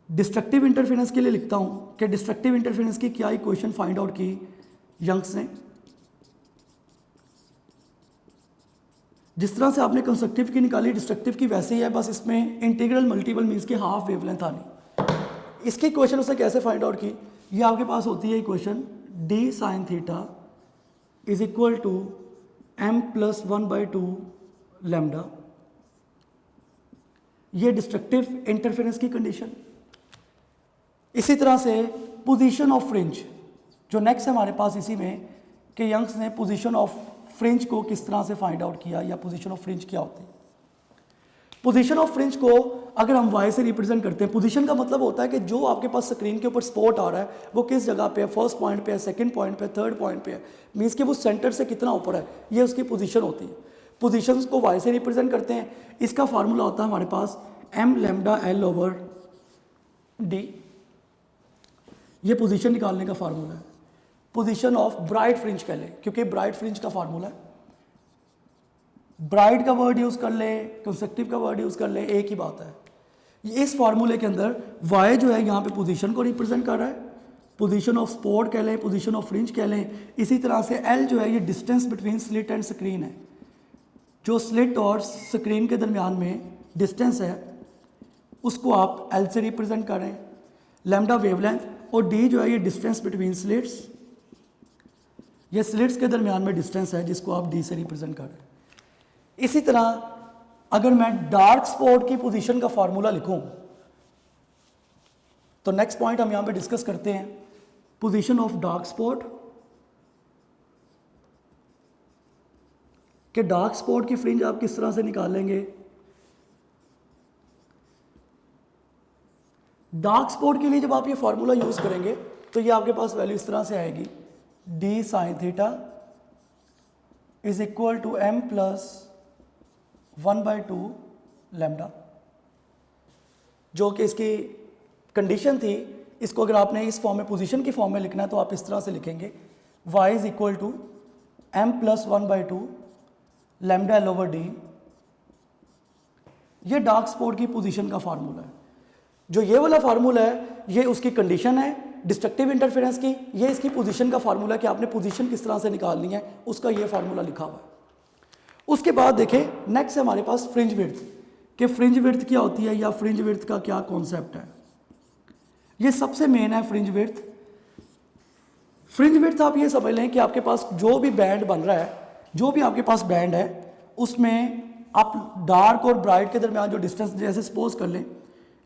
डिस्ट्रक्टिव इंटरफेरेंस के लिए लिखता हूँ कि डिस्ट्रक्टिव इंटरफेरेंस की क्या इक्वेशन फाइंड आउट की यंग्स ने, जिस तरह से आपने कंस्ट्रक्टिव की निकाली डिस्ट्रक्टिव की वैसे ही है, बस इसमें इंटीग्रल मल्टीपल मीन्स की हाफ वेवलेंथ आनी। इसकी इक्वेशन उसने कैसे फाइंड आउट की, ये आपके पास होती है equation D sine theta is equal to m plus 1/2 lambda, ये डिस्ट्रक्टिव इंटरफेरेंस की कंडीशन। इसी तरह से पोजीशन ऑफ फ्रिंज जो नेक्स्ट है हमारे पास इसी में कि यंग्स ने पोजीशन ऑफ फ्रिंज को किस तरह से फाइंड आउट किया या पोजीशन ऑफ फ्रिंज क्या होती है। पोजीशन ऑफ फ्रिंज को अगर हम y से रिप्रेजेंट करते हैं, पोजीशन का मतलब होता है कि जो आपके पास स्क्रीन के ऊपर स्पॉट आ रहा है वो किस जगह पे है, फर्स्ट पॉइंट पे है, सेकंड पॉइंट पे, थर्ड पॉइंट पे है, मीन्स कि वो सेंटर से कितना ऊपर है, ये उसकी पोजीशन होती है। पोजीशंस को y से रिप्रेजेंट करते हैं। इसका फार्मूला होता है हमारे पास m lambda l over d, ये पोजीशन निकालने का फार्मूला है। पोजीशन ऑफ ब्राइट फ्रिंज कह लें, क्योंकि ब्राइट फ्रिंज का फार्मूला है, ब्राइट का वर्ड यूज कर ले, कंस्ट्रक्टिव का वर्ड यूज कर ले, एक ही बात है। इस फार्मूले के अंदर y जो है यहाँ पे पोजीशन को रिप्रेजेंट कर रहा है, पोजीशन ऑफ स्पॉट कह लें, पोजीशन ऑफ फ्रिंज कह लें। इसी तरह से l जो है ये distance between slit and screen है, जो स्लिट और स्क्रीन के दरमियान में डिस्टेंस है उसको आप l से रिप्रेजेंट कर रहे हैं। लैम्डा वेवलेंथ और d जो है ये डिस्टेंस बिटवीन स्लिट्स, ये स्लिट्स के दरमियान में डिस्टेंस है जिसको आप d से रिप्रेजेंट कर रहे हैं। इसी तरह अगर मैं डार्क स्पॉट की पोजीशन का फार्मूला लिखूं तो नेक्स्ट पॉइंट हम यहां पे डिस्कस करते हैं पोजीशन ऑफ डार्क स्पॉट, कि डार्क स्पॉट की फ्रिंज आप किस तरह से निकालेंगे। डार्क स्पॉट के लिए जब आप ये फार्मूला यूज करेंगे तो ये आपके पास वैल्यू इस तरह से आएगी, D sine theta is equal to m plus 1/2 lambda, जो कि इसकी कंडीशन थी। इसको अगर आपने इस फॉर्म में पोजीशन की फॉर्म में लिखना है तो आप इस तरह से लिखेंगे y is equal to m plus 1/2 lambda l over d। ये डार्क स्पॉट की पोजीशन का फार्मूला है। जो ये वाला फार्मूला है ये उसकी कंडीशन है डिस्ट्रक्टिव इंटरफेरेंस की, ये इसकी पोजीशन का फार्मूला है कि आपने पोजीशन किस तरह से निकालनी है, उसका ये फार्मूला लिखा हुआ है। उसके बाद देखें नेक्स्ट है हमारे पास फ्रिंज विड्थ, कि फ्रिंज विड्थ क्या होती है या फ्रिंज विड्थ का क्या कॉन्सेप्ट है। ये सबसे मेन है फ्रिंज विड्थ। फ्रिंज विड्थ आप ये समझ लें कि आपके पास जो भी बैंड बन रहा है, जो भी आपके पास बैंड है उसमें आप डार्क और ब्राइट के दरमियान जो डिस्टेंस, जैसे सपोज कर लें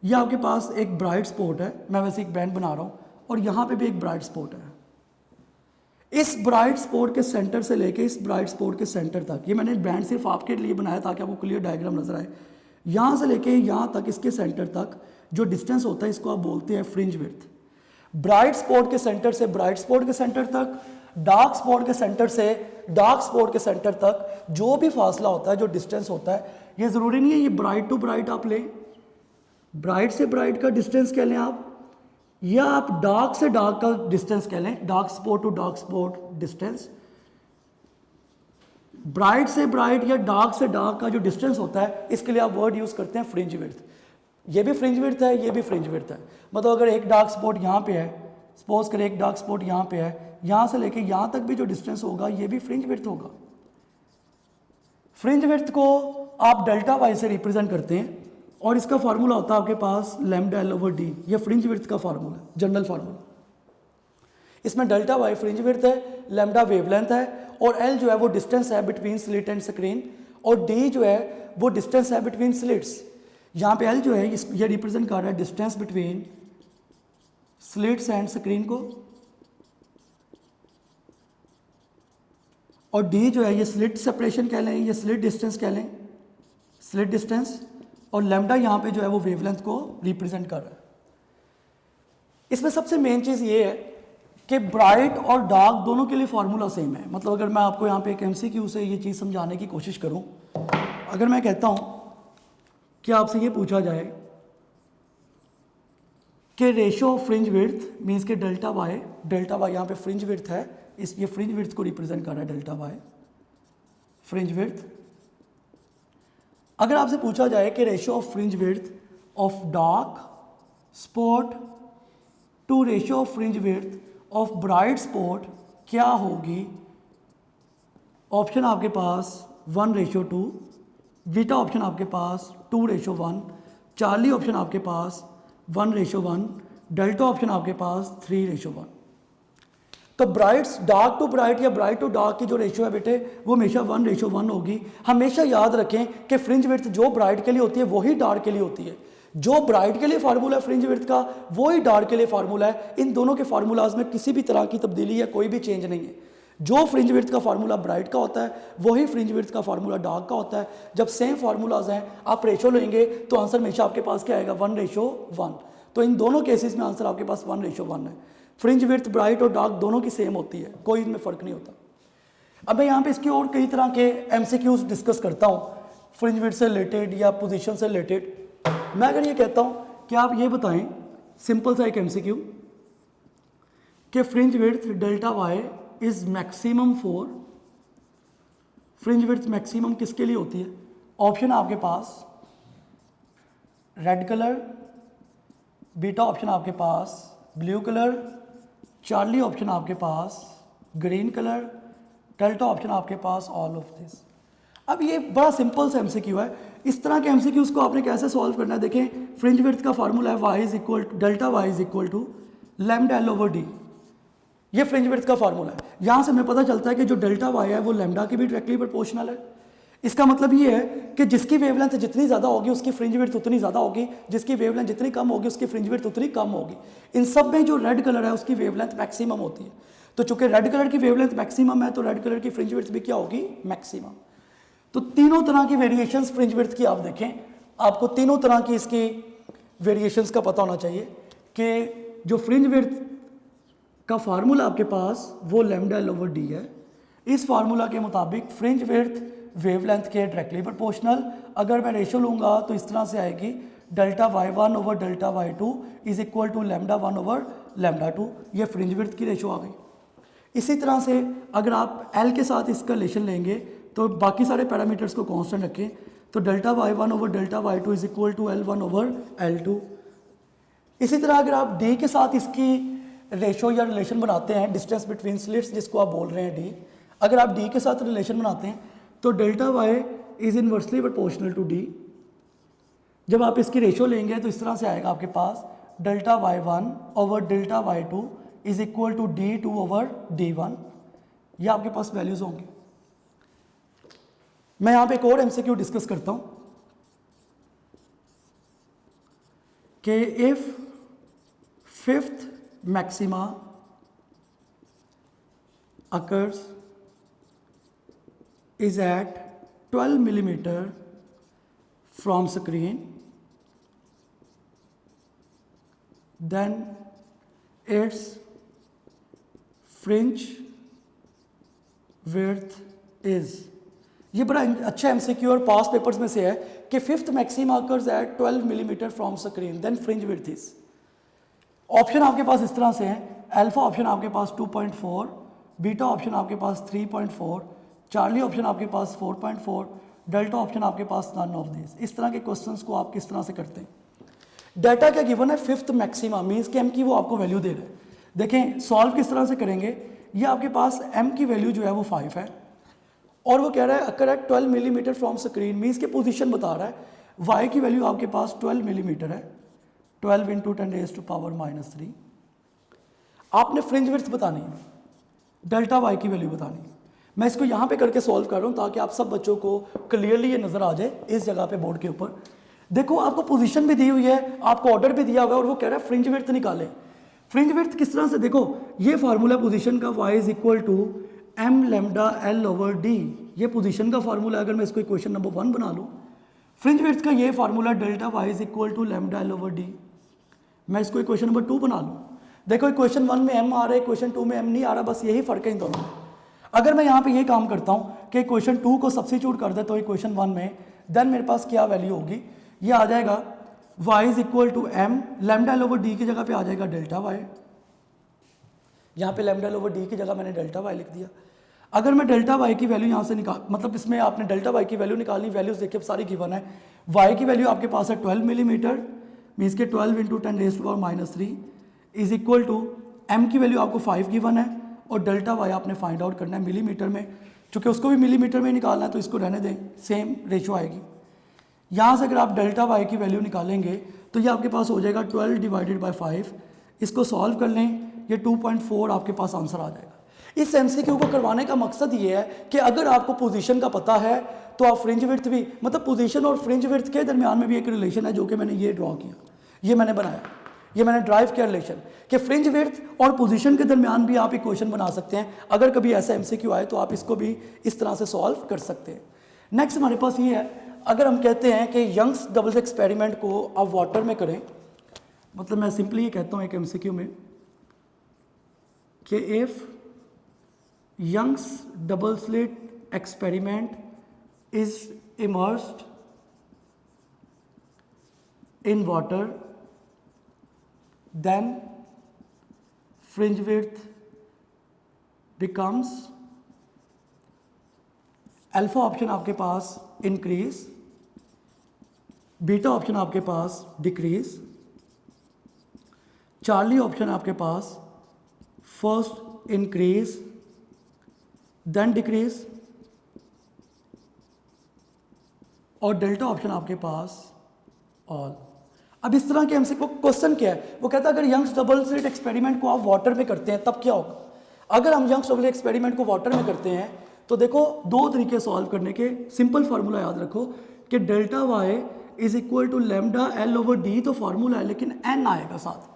ये आपके पास एक ब्राइट स्पॉट है, मैं वैसे एक बैंड बना रहा हूँ और यहाँ पे भी एक ब्राइट स्पॉट है। इस ब्राइट स्पॉट के सेंटर से लेके इस ब्राइट स्पॉट के सेंटर तक, ये मैंने बैंड सिर्फ आपके लिए बनाया ताकि आपको क्लियर डायग्राम नजर आए, यहाँ से लेके यहाँ तक इसके सेंटर तक जो डिस्टेंस होता है इसको आप बोलते हैं फ्रिंज विड्थ। ब्राइट स्पॉट के सेंटर से ब्राइट स्पॉट के सेंटर तक, डार्क स्पॉट के सेंटर से डार्क स्पॉट के सेंटर तक जो भी फासला होता है, जो डिस्टेंस होता है, ये ज़रूरी नहीं है ये ब्राइट टू ब्राइट आप लें, ब्राइट से ब्राइट का डिस्टेंस कह लें आप, या आप डार्क से डार्क का डिस्टेंस कह लें, dark spot to dark spot distance. Bright से ब्राइट या डार्क से डार्क का जो डिस्टेंस होता है इसके लिए आप वर्ड यूज करते हैं फ्रिंज विड्थ। ये भी फ्रिंज विड्थ है, ये भी फ्रिंज विड्थ है। मतलब अगर एक डार्क स्पॉट यहाँ पे है, सपोज करें एक डार्क स्पॉट यहाँ पे है, यहाँ से लेके यहाँ तक भी जो डिस्टेंस होगा ये भी फ्रिंज विड्थ होगा। फ्रिंज विड्थ को आप डेल्टा वाई से रिप्रेजेंट करते हैं और इसका फार्मूला होता है आपके पास लैम्डा l ओवर d। ये फ्रिंज विड्थ का फार्मूला है, जनरल फार्मूला। इसमें डेल्टा वाई फ्रिंज विड्थ है, लैम्डा वेवलेंथ है और l जो है वो डिस्टेंस है बिटवीन स्लिट एंड स्क्रीन और d जो है वो डिस्टेंस है बिटवीन स्लिट्स। यहाँ पे l जो है ये रिप्रेजेंट कर रहा है distance between slits and screen को, और d जो है ये स्लिट सेपरेशन कह लें, ये स्लिट डिस्टेंस कह लें, स्लिट डिस्टेंस, और लैम्डा यहाँ पे जो है वो वेवलेंथ को रिप्रेजेंट कर रहा है। इसमें सबसे मेन चीज़ ये है कि ब्राइट और डार्क दोनों के लिए फार्मूला सेम है। मतलब अगर मैं आपको यहाँ पे एक MCQ से ये चीज़ समझाने की कोशिश करूँ, अगर मैं कहता हूँ कि आपसे ये पूछा जाए कि ratio of fringe width means के डेल्टा वाई यहाँ पे फ्रिंज विड्थ है, इस ये फ्रिंज विड्थ को रिप्रेजेंट कर रहा है डेल्टा वाई, फ्रिंज विड्थ। अगर आपसे पूछा जाए कि ratio of fringe width of dark spot to ratio of fringe width of bright spot क्या होगी, ऑप्शन आपके पास 1:2, बीटा ऑप्शन आपके पास 2:1, चार्ली ऑप्शन आपके पास 1:1, डेल्टा ऑप्शन आपके पास 3:1। तो ब्राइट्स डार्क टू ब्राइट या ब्राइट टू डार्क की जो रेशियो है बेटे वो हमेशा 1:1 होगी। हमेशा याद रखें कि फ्रिंज विड्थ जो ब्राइट के लिए होती है वही डार्क के लिए होती है, जो ब्राइट के लिए फार्मूला है फ्रिंज विड्थ का वही डार्क के लिए फार्मूला है। इन दोनों के फार्मूलाज में किसी भी तरह की तब्दीली या कोई भी चेंज नहीं है। जो फ्रिंज विड्थ का फार्मूला ब्राइट का होता है वही फ्रिंज विड्थ का फार्मूला डार्क का होता है। जब सेम फार्मूलाज हैं आप रेशो लेंगे तो आंसर हमेशा आपके पास क्या आएगा, 1:1। तो इन दोनों केसेस में आंसर आपके पास 1:1 है। फ्रिंज विड्थ ब्राइट और डार्क दोनों की सेम होती है, कोई इनमें फ़र्क नहीं होता। अब मैं यहाँ पे इसकी और कई तरह के MCQs डिस्कस करता हूँ फ्रिंज विड्थ से रिलेटेड या पोजीशन से रिलेटेड। मैं अगर ये कहता हूँ कि आप ये बताएं, सिंपल सा एक MCQ कि fringe width delta Y is maximum for, fringe width maximum किसके लिए होती है? ऑप्शन आपके पास रेड कलर, बीटा ऑप्शन आपके पास ब्लू कलर, चार्ली ऑप्शन आपके पास ग्रीन कलर, डेल्टा ऑप्शन आपके पास ऑल ऑफ दिस। अब ये बड़ा सिंपल सा MCQ है। इस तरह के MCQs को आपने कैसे सॉल्व करना है, देखें फ्रिंज विड्थ का फार्मूला है delta Y is equal to lambda L over D. ये फ्रिंज विड्थ का फार्मूला है। यहाँ से हमें पता चलता है कि जो डेल्टा वाई है वो लैम्डा की भी डायरेक्टली प्रोपोर्शनल है। इसका मतलब ये है कि जिसकी वेवलेंथ जितनी ज़्यादा होगी उसकी फ्रिंज विड्थ उतनी ज़्यादा होगी, जिसकी वेवलेंथ जितनी कम होगी उसकी फ्रिंज विड्थ उतनी कम होगी। इन सब में जो रेड कलर है उसकी वेवलेंथ मैक्सिमम होती है। तो चूंकि रेड कलर की वेवलेंथ मैक्सिमम है तो रेड कलर की फ्रिंज विड्थ भी क्या होगी, मैक्सिमम। तो तीनों तरह की वेरिएशंस फ्रिंज विड्थ की आप देखें, आपको तीनों तरह की इसकी वेरिएशंस का पता होना चाहिए कि जो फ्रिंज विड्थ का फार्मूला आपके पास वो लैम्डा L ओवर डी है। इस फार्मूला के मुताबिक फ्रिंज विड्थ वेवलेंथ के डायरेक्टली प्रोपोर्शनल। अगर मैं रेशो लूँगा तो इस तरह से आएगी delta y1 over delta y2 is equal to lambda 1 over lambda 2। ये फ्रिंज विड्थ की रेशो आ गई। इसी तरह से अगर आप L के साथ इसका रिलेशन लेंगे तो बाकी सारे पैरामीटर्स को कांस्टेंट रखें तो delta y1 over delta y2 is equal to L1 over L2। इसी तरह अगर आप D के साथ इसकी रेशो या रिलेशन बनाते हैं, डिस्टेंस बिटवीन स्लिट्स जिसको आप बोल रहे हैं D, अगर आप D के साथ रिलेशन बनाते हैं तो delta y is inversely proportional to D। जब आप इसकी रेशो लेंगे तो इस तरह से आएगा आपके पास delta y1 over delta y2 is equal to D2 over D1। ये आपके पास वैल्यूज होंगी। मैं यहाँ पे एक और MCQ डिस्कस करता हूँ कि if fifth maxima occurs is at 12 millimeter from screen, then its fringe width is। ये बड़ा अच्छा MCQ और पास पेपर्स में से है कि fifth maxima occurs at 12 millimeter from screen, then fringe width is। Option आपके पास इस तरह से है, अल्फा ऑप्शन आपके पास 2.4, बीटा ऑप्शन आपके पास 3.4, चार्ली ऑप्शन आपके पास 4.4, डेल्टा ऑप्शन आपके पास नन ऑफ दिस। इस तरह के क्वेश्चंस को आप किस तरह से करते हैं? डाटा क्या गिवन है, फिफ्थ मैक्सिमा मीन्स कि एम की वो आपको वैल्यू दे रहा है। देखें सॉल्व किस तरह से करेंगे, ये आपके पास एम की वैल्यू जो है वो 5 है और वो कह रहा है occur at 12 millimetre from screen, means की पोजीशन बता रहा है। वाई की वैल्यू आपके पास 12 मिलीमीटर है, 12 × 10⁻³ आपने फ्रिंज विड्थ बतानी है, डेल्टा वाई की वैल्यू बतानी है। मैं इसको यहाँ पे करके सॉल्व कर रहा हूँ ताकि आप सब बच्चों को क्लियरली ये नज़र आ जाए इस जगह पे बोर्ड के ऊपर। देखो आपको पोजीशन भी दी हुई है, आपको ऑर्डर भी दिया हुआ है और वो कह रहा है फ्रिंज विड्थ निकालें। फ्रिंज विड्थ किस तरह से, देखो ये फार्मूला पोजीशन का y is equal to m lambda L over d, ये पोजीशन का फार्मूला। अगर मैं इसको इक्वेशन नंबर 1 बना लूँ, फ्रिंज विड्थ का ये formula delta y is equal to lambda L over d। मैं इसको इक्वेशन नंबर 2 बना लूँ, देखो इक्वेशन 1 में m आ रहा है, इक्वेशन 2 में m नहीं आ रहा, बस यही फर्क है इन दोनों में। अगर मैं यहाँ पे ये काम करता हूँ कि इक्वेशन 2 को सब्स्टिट्यूट कर दे तो इक्वेशन 1 में, देन मेरे पास क्या वैल्यू होगी, ये आ जाएगा y is equal to m lambda L over d की जगह पे आ जाएगा डेल्टा y। यहाँ पे लैम्डा L ओवर d की जगह मैंने डेल्टा y लिख दिया। अगर मैं डेल्टा वाई की वैल्यू यहाँ से मतलब इसमें आपने डेल्टा वाई की वैल्यू निकालनी, वैल्यूज देखिए सारी गिवन है। वाई की वैल्यू आपके पास है 12 मिलीमीटर, मीन्स के 12 into 10⁻³ is equal to M की वैल्यू आपको 5 गिवन है और डेल्टा वाई आपने फाइंड आउट करना है मिलीमीटर में। चूँकि उसको भी मिलीमीटर में निकालना है तो इसको रहने दें, सेम रेशो आएगी। यहाँ से अगर आप डेल्टा वाई की वैल्यू निकालेंगे तो ये आपके पास हो जाएगा 12 डिवाइडेड बाई 5। इसको सॉल्व कर लें, ये 2.4 आपके पास आंसर आ जाएगा। इस एमसीक्यू को करवाने का मकसद ये है कि अगर आपको पोजीशन का पता है तो आप फ्रिंज विड्थ भी, मतलब पोजीशन और फ्रिंज विड्थ के दरमियान में भी एक रिलेशन है जो कि मैंने ये ड्रॉ किया, ये मैंने बनाया, ये मैंने ड्राइव किया रिलेशन कि फ्रिंज विड्थ और पोजीशन के दरमियान भी आप इक्वेशन बना सकते हैं। अगर कभी ऐसा एमसीक्यू आए तो आप इसको भी इस तरह से सॉल्व कर सकते हैं। नेक्स्ट हमारे पास ये है, अगर हम कहते हैं कि यंग्स डबल एक्सपेरिमेंट को आप वाटर में करें, मतलब मैं सिंपली ये कहता हूँ एक एमसीक्यू में कि if Young's double slit experiment is immersed in water then fringe width becomes alpha option आपके पास इंक्रीज, बीटा ऑप्शन आपके पास डिक्रीज, चार्ली ऑप्शन आपके पास फर्स्ट इंक्रीज देन डिक्रीज और डेल्टा ऑप्शन आपके पास ऑल। अब इस तरह के हमसे क्वेश्चन क्या है, वो कहता है अगर यंग्स डबल स्लिट एक्सपेरिमेंट को आप वाटर में करते हैं तब क्या होगा। अगर हम यंग्स डबल एक्सपेरिमेंट को वाटर में करते हैं तो देखो दो तरीके सॉल्व करने के, सिंपल फार्मूला याद रखो कि delta Y is equal to lambda L over D, तो फार्मूला है लेकिन एन आएगा साथ।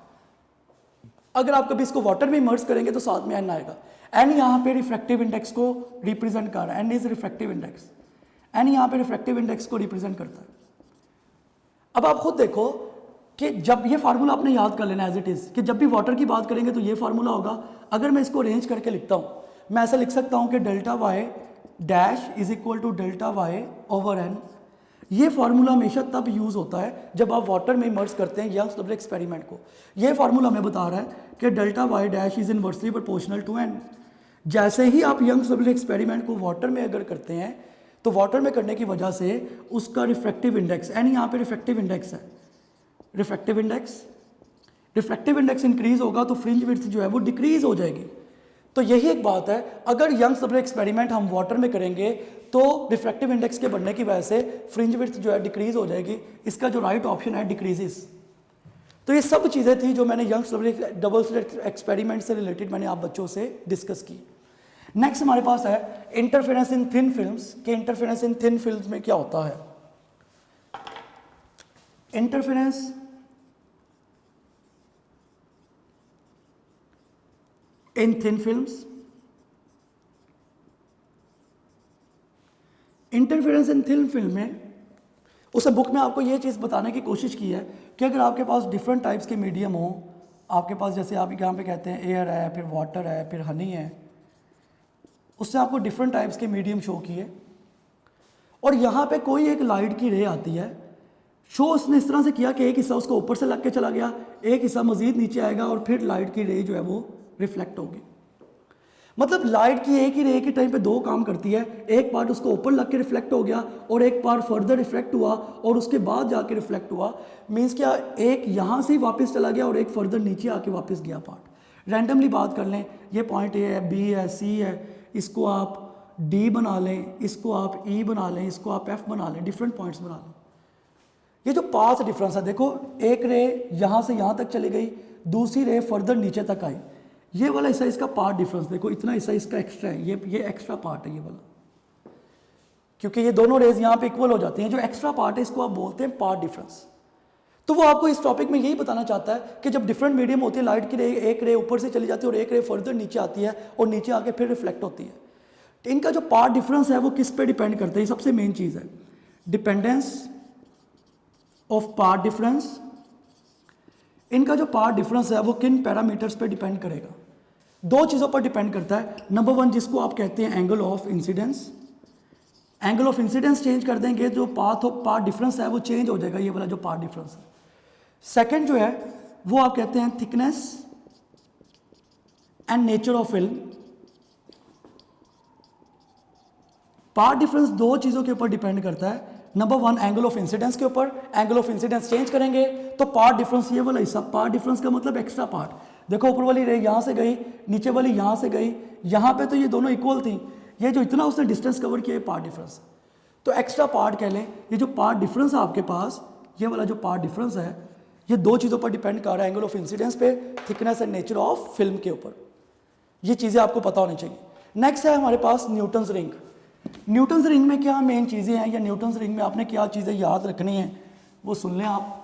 अगर आप कभी इसको वाटर में इमर्स करेंगे तो साथ में एन आएगा। एन यहाँ पे रिफ्रैक्टिव इंडेक्स को रिप्रेजेंट कर रहा है, N is refractive index, N यहाँ पे रिफ्रैक्टिव इंडेक्स को रिप्रेजेंट करता है। अब आप खुद देखो कि जब ये फार्मूला आपने याद कर लेना एज इट इज़ कि जब भी वाटर की बात करेंगे तो ये फार्मूला होगा। अगर मैं इसको अरेंज करके लिखता हूँ, मैं ऐसा लिख सकता हूँ कि delta Y dash is equal to delta Y over N. ये फार्मूला हमेशा तब यूज़ होता है जब आप वाटर में इमर्स करते हैं यंग्स डबल एक्सपेरिमेंट को। ये फार्मूला हमें बता रहा है कि delta Y dash is inversely proportional to N. जैसे ही आप यंग्स डबल एक्सपेरिमेंट को वाटर में अगर करते हैं तो वाटर में करने की वजह से उसका रिफ्रैक्टिव इंडेक्स, एन यहाँ पे रिफ्रैक्टिव इंडेक्स है, रिफ्रैक्टिव इंडेक्स इंक्रीज होगा तो फ्रिंज विड्थ जो है वो डिक्रीज हो जाएगी। तो यही एक बात है, अगर यंग्स डबल एक्सपेरिमेंट हम वाटर में करेंगे तो रिफ्रैक्टिव इंडेक्स के बढ़ने की वजह से फ्रिंज विड्थ जो है डिक्रीज हो जाएगी। इसका जो राइट ऑप्शन है डिक्रीजेस। तो ये सब चीज़ें थी जो मैंने यंग्स डबल स्लिट एक्सपेरिमेंट से रिलेटेड मैंने आप बच्चों से डिस्कस की। नेक्स्ट हमारे पास है इंटरफेरेंस इन थिन फिल्म्स के इंटरफेरेंस इन थिन फिल्म्स में क्या होता है। इंटरफेरेंस इन थिन फिल्म्स, इंटरफेरेंस इन थिन फिल्म में उस बुक में आपको ये चीज़ बताने की कोशिश की है कि अगर आपके पास डिफरेंट टाइप्स के मीडियम हो, आपके पास जैसे आप यहाँ पे कहते हैं एयर है, फिर वाटर है, फिर हनी है, उससे आपको डिफरेंट टाइप्स के मीडियम शो किए और यहाँ पे कोई एक लाइट की रे आती है। शो उसने इस तरह से किया कि एक हिस्सा उसको ऊपर से लग के चला गया, एक हिस्सा मजीद नीचे आएगा और फिर लाइट की रे जो है वो रिफ्लेक्ट होगी। मतलब लाइट की एक ही रे के टाइम पे दो काम करती है, एक पार्ट उसको ऊपर लग के रिफ्लेक्ट हो गया और एक पार्ट फर्दर रिफ्लेक्ट हुआ और उसके बाद जाके रिफ्लेक्ट हुआ। मीन्स क्या, एक यहाँ से ही वापस चला गया और एक फर्दर नीचे आके वापस गया पार्ट। रैंडमली बात कर लें, ये पॉइंट ए है, बी है, सी है, इसको आप डी बना लें, इसको आप ई बना लें, इसको आप एफ बना लें, डिफरेंट पॉइंट्स बना लें। ये जो पाथ डिफरेंस है, देखो एक रे यहाँ से यहाँ तक चली गई, दूसरी रे फर्दर नीचे तक आई, ये वाला हिस्सा इसका पार्ट डिफरेंस देखो, इतना हिस्सा इसका एक्स्ट्रा है, ये एक्स्ट्रा पार्ट है ये वाला, क्योंकि ये दोनों रेज यहाँ पे इक्वल हो जाती हैं। जो एक्स्ट्रा पार्ट है इसको आप बोलते हैं पार्ट डिफरेंस। तो वो आपको इस टॉपिक में यही बताना चाहता है कि जब डिफरेंट मीडियम होती है, लाइट की रे एक रे ऊपर से चली जाती है और एक रे फर्दर नीचे आती है और नीचे आके फिर रिफ्लेक्ट होती है। इनका जो पार्ट डिफरेंस है वो किस पे डिपेंड करता है, सबसे मेन चीज़ है डिपेंडेंस ऑफ पार्ट डिफरेंस। इनका जो पार्ट डिफरेंस है वो किन पैरामीटर्स पे डिपेंड करेगा, दो चीज़ों पर डिपेंड करता है। नंबर वन जिसको आप कहते हैं angle of incidence, angle of incidence change कर देंगे जो पार्ट डिफरेंस है वो चेंज हो जाएगा, ये वाला जो पार्ट डिफरेंस है। सेकंड जो है वो आप कहते हैं thickness and nature of film, path difference दो चीज़ों के ऊपर डिपेंड करता है। Number one, angle of incidence के ऊपर। एंगल ऑफ इंसिडेंस चेंज करेंगे तो पाथ डिफरेंस, ये वाला हिस्सा पाथ डिफरेंस का मतलब एक्स्ट्रा पार्ट, देखो ऊपर वाली रे यहाँ से गई, नीचे वाली यहाँ से गई, यहाँ पे तो ये दोनों इक्वल थी, ये जो इतना उसने डिस्टेंस कवर किया, ये पार्ट डिफरेंस। तो एक्स्ट्रा पार्ट कह लें, ये जो पार्ट डिफरेंस है आपके पास, ये वाला जो पार्ट डिफरेंस है, ये दो चीज़ों पर डिपेंड कर रहा है, एंगल ऑफ इंसिडेंस पे, thickness and nature of film के ऊपर। ये चीज़ें आपको पता होनी चाहिए। नेक्स्ट है हमारे पास न्यूटन्स रिंग। न्यूटन्स रिंग में क्या मेन चीज़ें हैं, या न्यूटन्स रिंग में आपने क्या चीज़ें याद रखनी है वो सुन लें आप।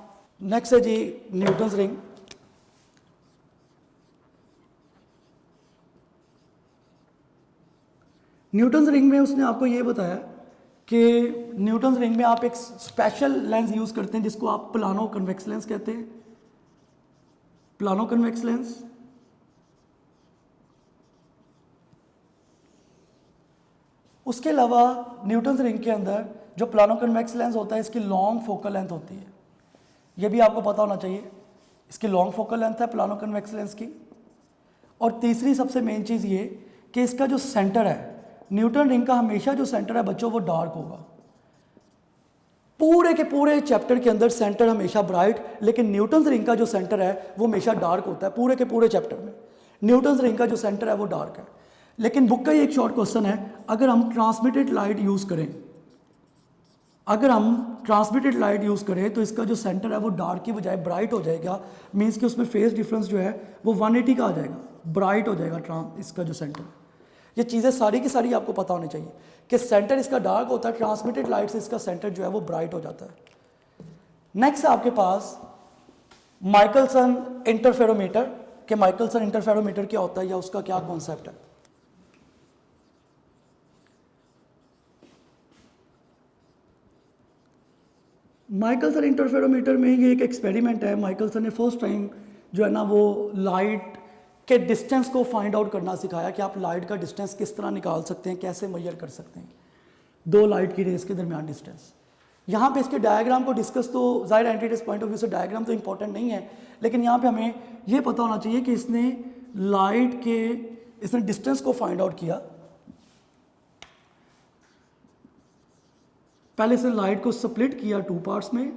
नेक्स्ट है जी न्यूटन्स रिंग। न्यूटन्स रिंग में उसने आपको ये बताया कि न्यूटन्स रिंग में आप एक स्पेशल लेंस यूज़ करते हैं जिसको आप प्लानो कन्वेक्स लेंस कहते हैं, प्लानो कन्वेक्स लेंस। उसके अलावा न्यूटन्स रिंग के अंदर जो प्लानो कन्वेक्स लेंस होता है, इसकी लॉन्ग फोकल लेंथ होती है, ये भी आपको पता होना चाहिए। इसकी लॉन्ग फोकल लेंथ है प्लानो कन्वेक्स लेंस की। और तीसरी सबसे मेन चीज़ ये कि इसका जो सेंटर है, न्यूटन रिंग का हमेशा जो सेंटर है बच्चों वो डार्क होगा। पूरे के पूरे चैप्टर के अंदर सेंटर हमेशा ब्राइट, लेकिन न्यूटन्स रिंग का जो सेंटर है वो हमेशा डार्क होता है। पूरे के पूरे चैप्टर में न्यूटन्स रिंग का जो सेंटर है वो डार्क है। लेकिन बुक का ही एक शॉर्ट क्वेश्चन है, अगर हम ट्रांसमिटेड लाइट यूज़ करें, अगर हम ट्रांसमिटेड लाइट यूज़ करें तो इसका जो सेंटर है वो डार्क की बजाय ब्राइट हो जाएगा। मीन्स कि उसमें फेस डिफरेंस जो है वो 180 का आ जाएगा, ब्राइट हो जाएगा इसका जो सेंटर है। ये चीज़ें सारी की सारी आपको पता होनी चाहिए कि सेंटर इसका डार्क होता है, ट्रांसमिटेड लाइट से इसका सेंटर जो है वो ब्राइट हो जाता है। नेक्स्ट है आपके पास माइकलसन इंटरफेरोमीटर, कि माइकलसन इंटरफेरोमीटर क्या होता है या उसका क्या कॉन्सेप्ट है। माइकलसन इंटरफेरोमीटर में ये एक एक्सपेरिमेंट है। माइकलसन ने फर्स्ट टाइम जो है ना वो लाइट के डिस्टेंस को फाइंड आउट करना सिखाया कि आप लाइट का डिस्टेंस किस तरह निकाल सकते हैं, कैसे मेजर कर सकते हैं दो लाइट की रेस के दरमियान डिस्टेंस। यहाँ पे इसके डायग्राम को डिस्कस, तो ज़ाहिर एंटीटेस पॉइंट ऑफ व्यू से डायग्राम तो इंपॉर्टेंट नहीं है, लेकिन यहाँ पे हमें ये पता होना चाहिए कि इसने डिस्टेंस को फाइंड आउट किया। पहले से लाइट को स्प्लिट किया 2 पार्ट्स में।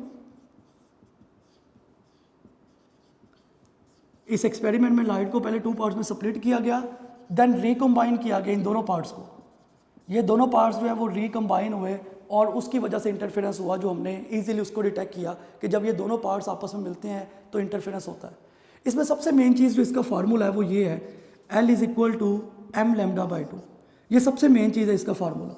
इस एक्सपेरिमेंट में लाइट को पहले 2 पार्ट्स में स्प्लिट किया गया, देन रिकम्बाइन किया गया इन दोनों पार्ट्स को। ये दोनों पार्ट्स जो है वो रिकम्बाइन हुए और उसकी वजह से इंटरफेरेंस हुआ, जो हमने इजीली उसको डिटेक्ट किया कि जब ये दोनों पार्ट्स आपस में मिलते हैं तो इंटरफेरेंस होता है। इसमें सबसे मेन चीज़ जो इसका फार्मूला है वो ये है, L = m λ/2। ये सबसे मेन चीज़ है इसका फार्मूला।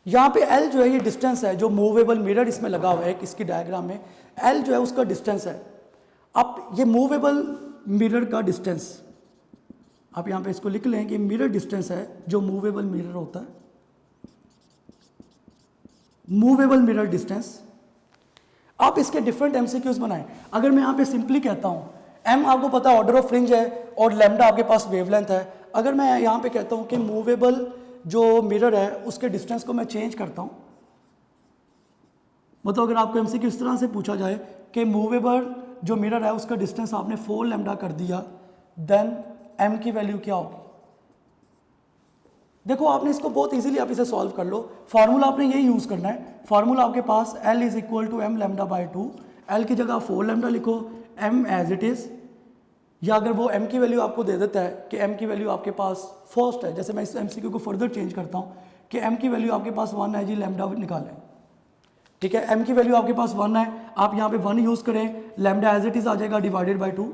यहाँ पे L जो है ये डिस्टेंस है, जो मूवेबल मिरर इसमें लगा हुआ है इसकी डायग्राम में, L जो है उसका डिस्टेंस है। अब ये मूवेबल मिरर का डिस्टेंस आप यहाँ पे इसको लिख लें कि मिरर डिस्टेंस है जो मूवेबल मिरर होता है, मूवेबल मिरर डिस्टेंस। आप इसके डिफरेंट एमसीक्यूज बनाएं। अगर मैं यहाँ पे सिंपली कहता हूँ m आपको पता है ऑर्डर ऑफ फ्रिंज है और लैम्डा आपके पास वेवलेंथ है। अगर मैं यहाँ पे कहता हूँ कि मूवेबल जो मिरर है उसके डिस्टेंस को मैं चेंज करता हूँ, मतलब अगर आपको एमसीक्यू इस तरह से पूछा जाए कि मूवेबल जो मिरर है उसका डिस्टेंस आपने 4 लैम्डा कर दिया, देन m की वैल्यू क्या होगी। देखो आपने इसको बहुत इजीली आप इसे सॉल्व कर लो। फार्मूला आपने यही यूज़ करना है। फार्मूला आपके पास L = m λ/2। L की जगह 4 लैम्डा लिखो, m एज इट इज़, या अगर वो m की वैल्यू आपको दे देता है कि m की वैल्यू आपके पास फर्स्ट है, जैसे मैं इस MCQ को फर्दर चेंज करता हूँ कि m की वैल्यू आपके पास 1 है जी, लैम्डा निकालें। ठीक है, m की वैल्यू आपके पास 1 है, आप यहाँ पे 1 यूज़ करें, लैम्डा एज इट इज़ आ जाएगा /2।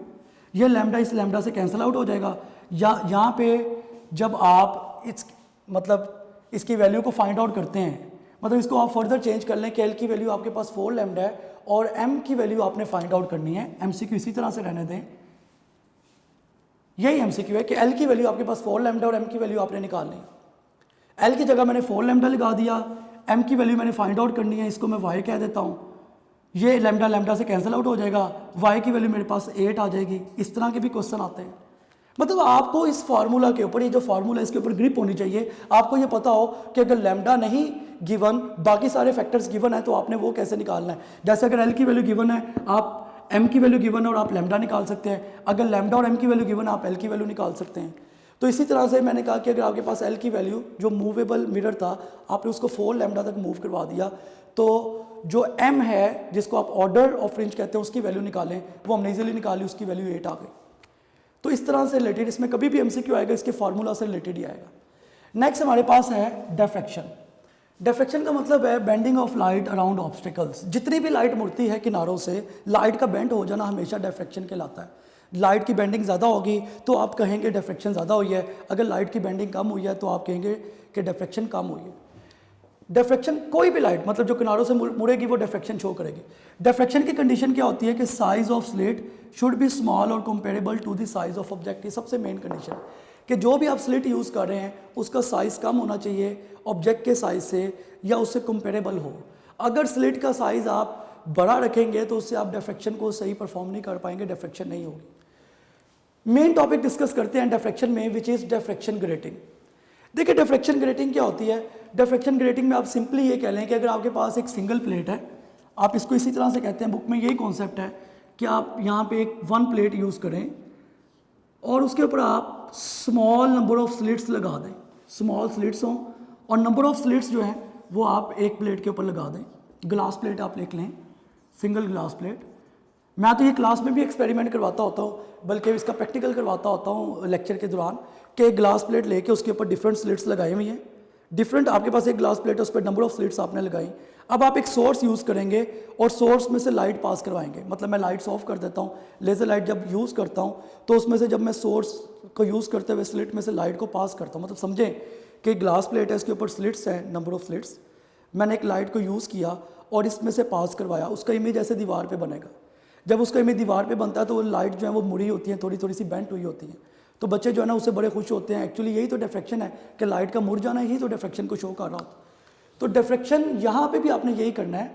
ये लैम्डा इस लैम्डा से कैंसिल आउट हो जाएगा। या यहाँ पे जब आप इसकी वैल्यू को फाइंड आउट करते हैं, मतलब इसको आप फर्दर चेंज कर लें कि L की वैल्यू आपके पास 4 लैम्डा है और m की वैल्यू आपने फाइंड आउट करनी है। MCQ इसी तरह से रहने दें, यही MCQ है कि L की वैल्यू आपके पास 4 लैम्डा और m की वैल्यू आपने निकालनी है। L की जगह मैंने 4 लैम्डा लगा दिया, m की वैल्यू मैंने फाइंड आउट करनी है, इसको मैं y कह देता हूँ। ये लैम्डा लैम्डा से कैंसिल आउट हो जाएगा, y की वैल्यू मेरे पास 8 आ जाएगी। इस तरह के भी क्वेश्चन आते हैं। मतलब आपको इस फार्मूला के ऊपर, ये जो फार्मूला है इसके ऊपर ग्रिप होनी चाहिए। आपको ये पता हो कि अगर लैम्डा नहीं गिवन, बाकी सारे फैक्टर्स गिवन है, तो आपने वो कैसे निकालना है। जैसे अगर L की वैल्यू गिवन है, आप m की वैल्यू गिवन है और आप लैम्डा निकाल सकते हैं। अगर लैम्डा और m की वैल्यू गिवन है, आप L की वैल्यू निकाल सकते हैं। तो इसी तरह से मैंने कहा कि अगर आपके पास एल की वैल्यू जो मूवेबल मिरर था आपने उसको 4 लैम्डा तक मूव करवा दिया, तो जो एम है जिसको आप ऑर्डर ऑफ फ्रिंज कहते हैं उसकी वैल्यू निकालें, वो हमने इजीली निकाली, उसकी वैल्यू 8 आ गई। तो इस तरह से रिलेटेड इसमें कभी भी एमसीक्यू आएगा इसके फार्मूला से रिलेटेड ही आएगा। नेक्स्ट हमारे पास है डिफ्रैक्शन। डिफ्रैक्शन का मतलब है bending of light around obstacles. जितनी भी लाइट मुड़ती है किनारों से, लाइट का बेंड हो जाना हमेशा डिफ्रैक्शन कहलाता है। लाइट की बेंडिंग ज़्यादा होगी तो आप कहेंगे डिफ्रैक्शन ज़्यादा हुई है, अगर लाइट की बेंडिंग कम हुई है तो आप कहेंगे कि डिफ्रैक्शन कम हुई है। डिफ्रैक्शन कोई भी लाइट मतलब जो किनारों से मुड़ेगी वो डिफ्रैक्शन शो करेगी। डिफ्रैक्शन की कंडीशन क्या होती है कि size of slit should be small और comparable to the size of object. ये सबसे मेन कंडीशन है कि जो भी आप स्लिट यूज़ कर रहे हैं उसका साइज़ कम होना चाहिए ऑब्जेक्ट के साइज़ से या उससे कंपेरेबल हो। अगर स्लिट का साइज़ आप बड़ा रखेंगे तो उससे आप डिफ्रैक्शन को सही परफॉर्म नहीं कर पाएंगे, डिफ्रैक्शन नहीं होगी। मेन टॉपिक डिस्कस करते हैं डिफ्रैक्शन में, विच इज़ डिफ्रैक्शन ग्रेटिंग। देखिए डिफ्रैक्शन ग्रेटिंग क्या होती है। डिफ्रैक्शन ग्रेटिंग में आप सिंपली ये कह लें कि अगर आपके पास एक सिंगल प्लेट है, आप इसको इसी तरह से कहते हैं, बुक में यही कॉन्सेप्ट है कि आप यहाँ पे एक वन प्लेट यूज़ करें और उसके ऊपर आप स्मॉल नंबर ऑफ स्लिट्स लगा दें, स्मॉल स्लिट्स हों और नंबर ऑफ स्लिट्स जो हैं वो आप एक प्लेट के ऊपर लगा दें। ग्लास प्लेट आप लिख लें, सिंगल ग्लास प्लेट। मैं तो ये क्लास में भी एक्सपेरिमेंट करवाता होता हूँ, बल्कि इसका प्रैक्टिकल करवाता होता हूँ लेक्चर के दौरान, कि एक ग्लास प्लेट लेके उसके ऊपर डिफरेंट स्लिट्स लगाई हुई हैं। डिफरेंट आपके पास एक ग्लास प्लेट है, उस पर नंबर ऑफ स्लिट्स आपने लगाई। अब आप एक सोर्स यूज़ करेंगे और सोर्स में से लाइट पास करवाएंगे। मतलब मैं लाइट्स ऑफ कर देता हूँ, लेज़र लाइट जब यूज़ करता हूँ तो उसमें से जब मैं सोर्स को यूज़ करते हुए स्लिट में से लाइट को पास करता हूँ, मतलब समझें कि ग्लास प्लेट है, इसके ऊपर स्लिट्स हैं, नंबर ऑफ स्लिट्स, मैंने एक लाइट को यूज़ किया और इसमें से पास करवाया, उसका इमेज ऐसे दीवार पे बनेगा। जब उसका इमेज दीवार पे बनता है तो वो लाइट जो है वो मुड़ी होती है, थोड़ी थोड़ी सी बेंट हुई होती है, तो बच्चे जो है ना उससे बड़े खुश होते हैं। एक्चुअली यही तो डिफ्रैक्शन है कि लाइट का मुड़ जाना ही तो डिफ्रैक्शन को शो कर रहा होता। तो डिफ्रैक्शन यहाँ पे भी आपने यही करना है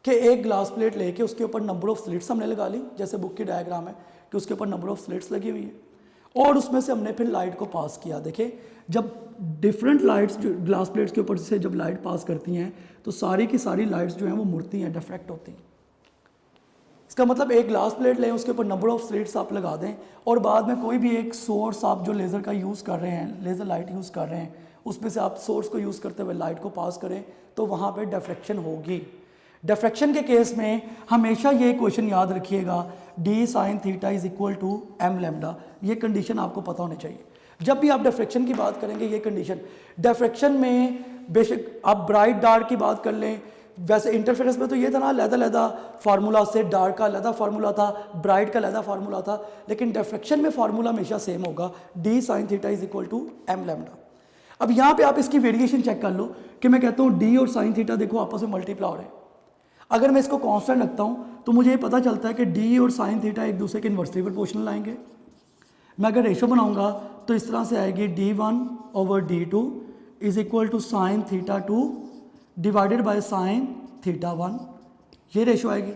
कि एक ग्लास प्लेट लेके उसके ऊपर नंबर ऑफ स्लिट्स हमने लगा ली, जैसे बुक की डायग्राम है कि उसके ऊपर नंबर ऑफ स्लिट्स लगी हुई है और उसमें से हमने फिर लाइट को पास किया। देखिए जब डिफरेंट लाइट्स जो ग्लास प्लेट्स के ऊपर से जब लाइट पास करती हैं तो सारी की सारी लाइट्स जो हैं वो मुड़ती हैं, डिफ्रैक्ट होती हैं। इसका मतलब एक ग्लास प्लेट लें, उसके ऊपर नंबर ऑफ स्लिट्स आप लगा दें और बाद में कोई भी एक सोर्स आप जो लेज़र का यूज़ कर रहे हैं, लेज़र लाइट यूज़ कर रहे हैं, उसमें से आप सोर्स को यूज़ करते हुए लाइट को पास करें तो वहाँ पे डिफ्रैक्शन होगी। डिफ्रैक्शन के केस में हमेशा ये क्वेश्चन याद रखिएगा, D sine theta is equal to M lambda. ये कंडीशन आपको पता होनी चाहिए जब भी आप डिफ्रैक्शन की बात करेंगे। ये कंडीशन डिफ्रैक्शन में बेशक आप ब्राइट डार्क की बात कर लें, वैसे इंटरफेरेंस में तो ये था ना लहदा फार्मूला से, डार्क का लहदा फार्मूला था, ब्राइट का लहदा फार्मूला था, लेकिन डिफ्रैक्शन में फार्मूला हमेशा सेम होगा, D sine theta is equal to M lambda. अब यहाँ पे आप इसकी वेरिएशन चेक कर लो कि मैं कहता हूँ डी और साइन थीटा देखो आपस में मल्टीप्लाई हो रहे हैं। अगर मैं इसको कांस्टेंट रखता हूँ तो मुझे ये पता चलता है कि डी और साइन थीटा एक दूसरे के इन्वर्सली प्रोपोर्शनल आएंगे। मैं अगर रेशो बनाऊंगा तो इस तरह से आएगी d1/d2 is equal to sine theta 2 divided by sine theta 1, ये रेशो आएगी।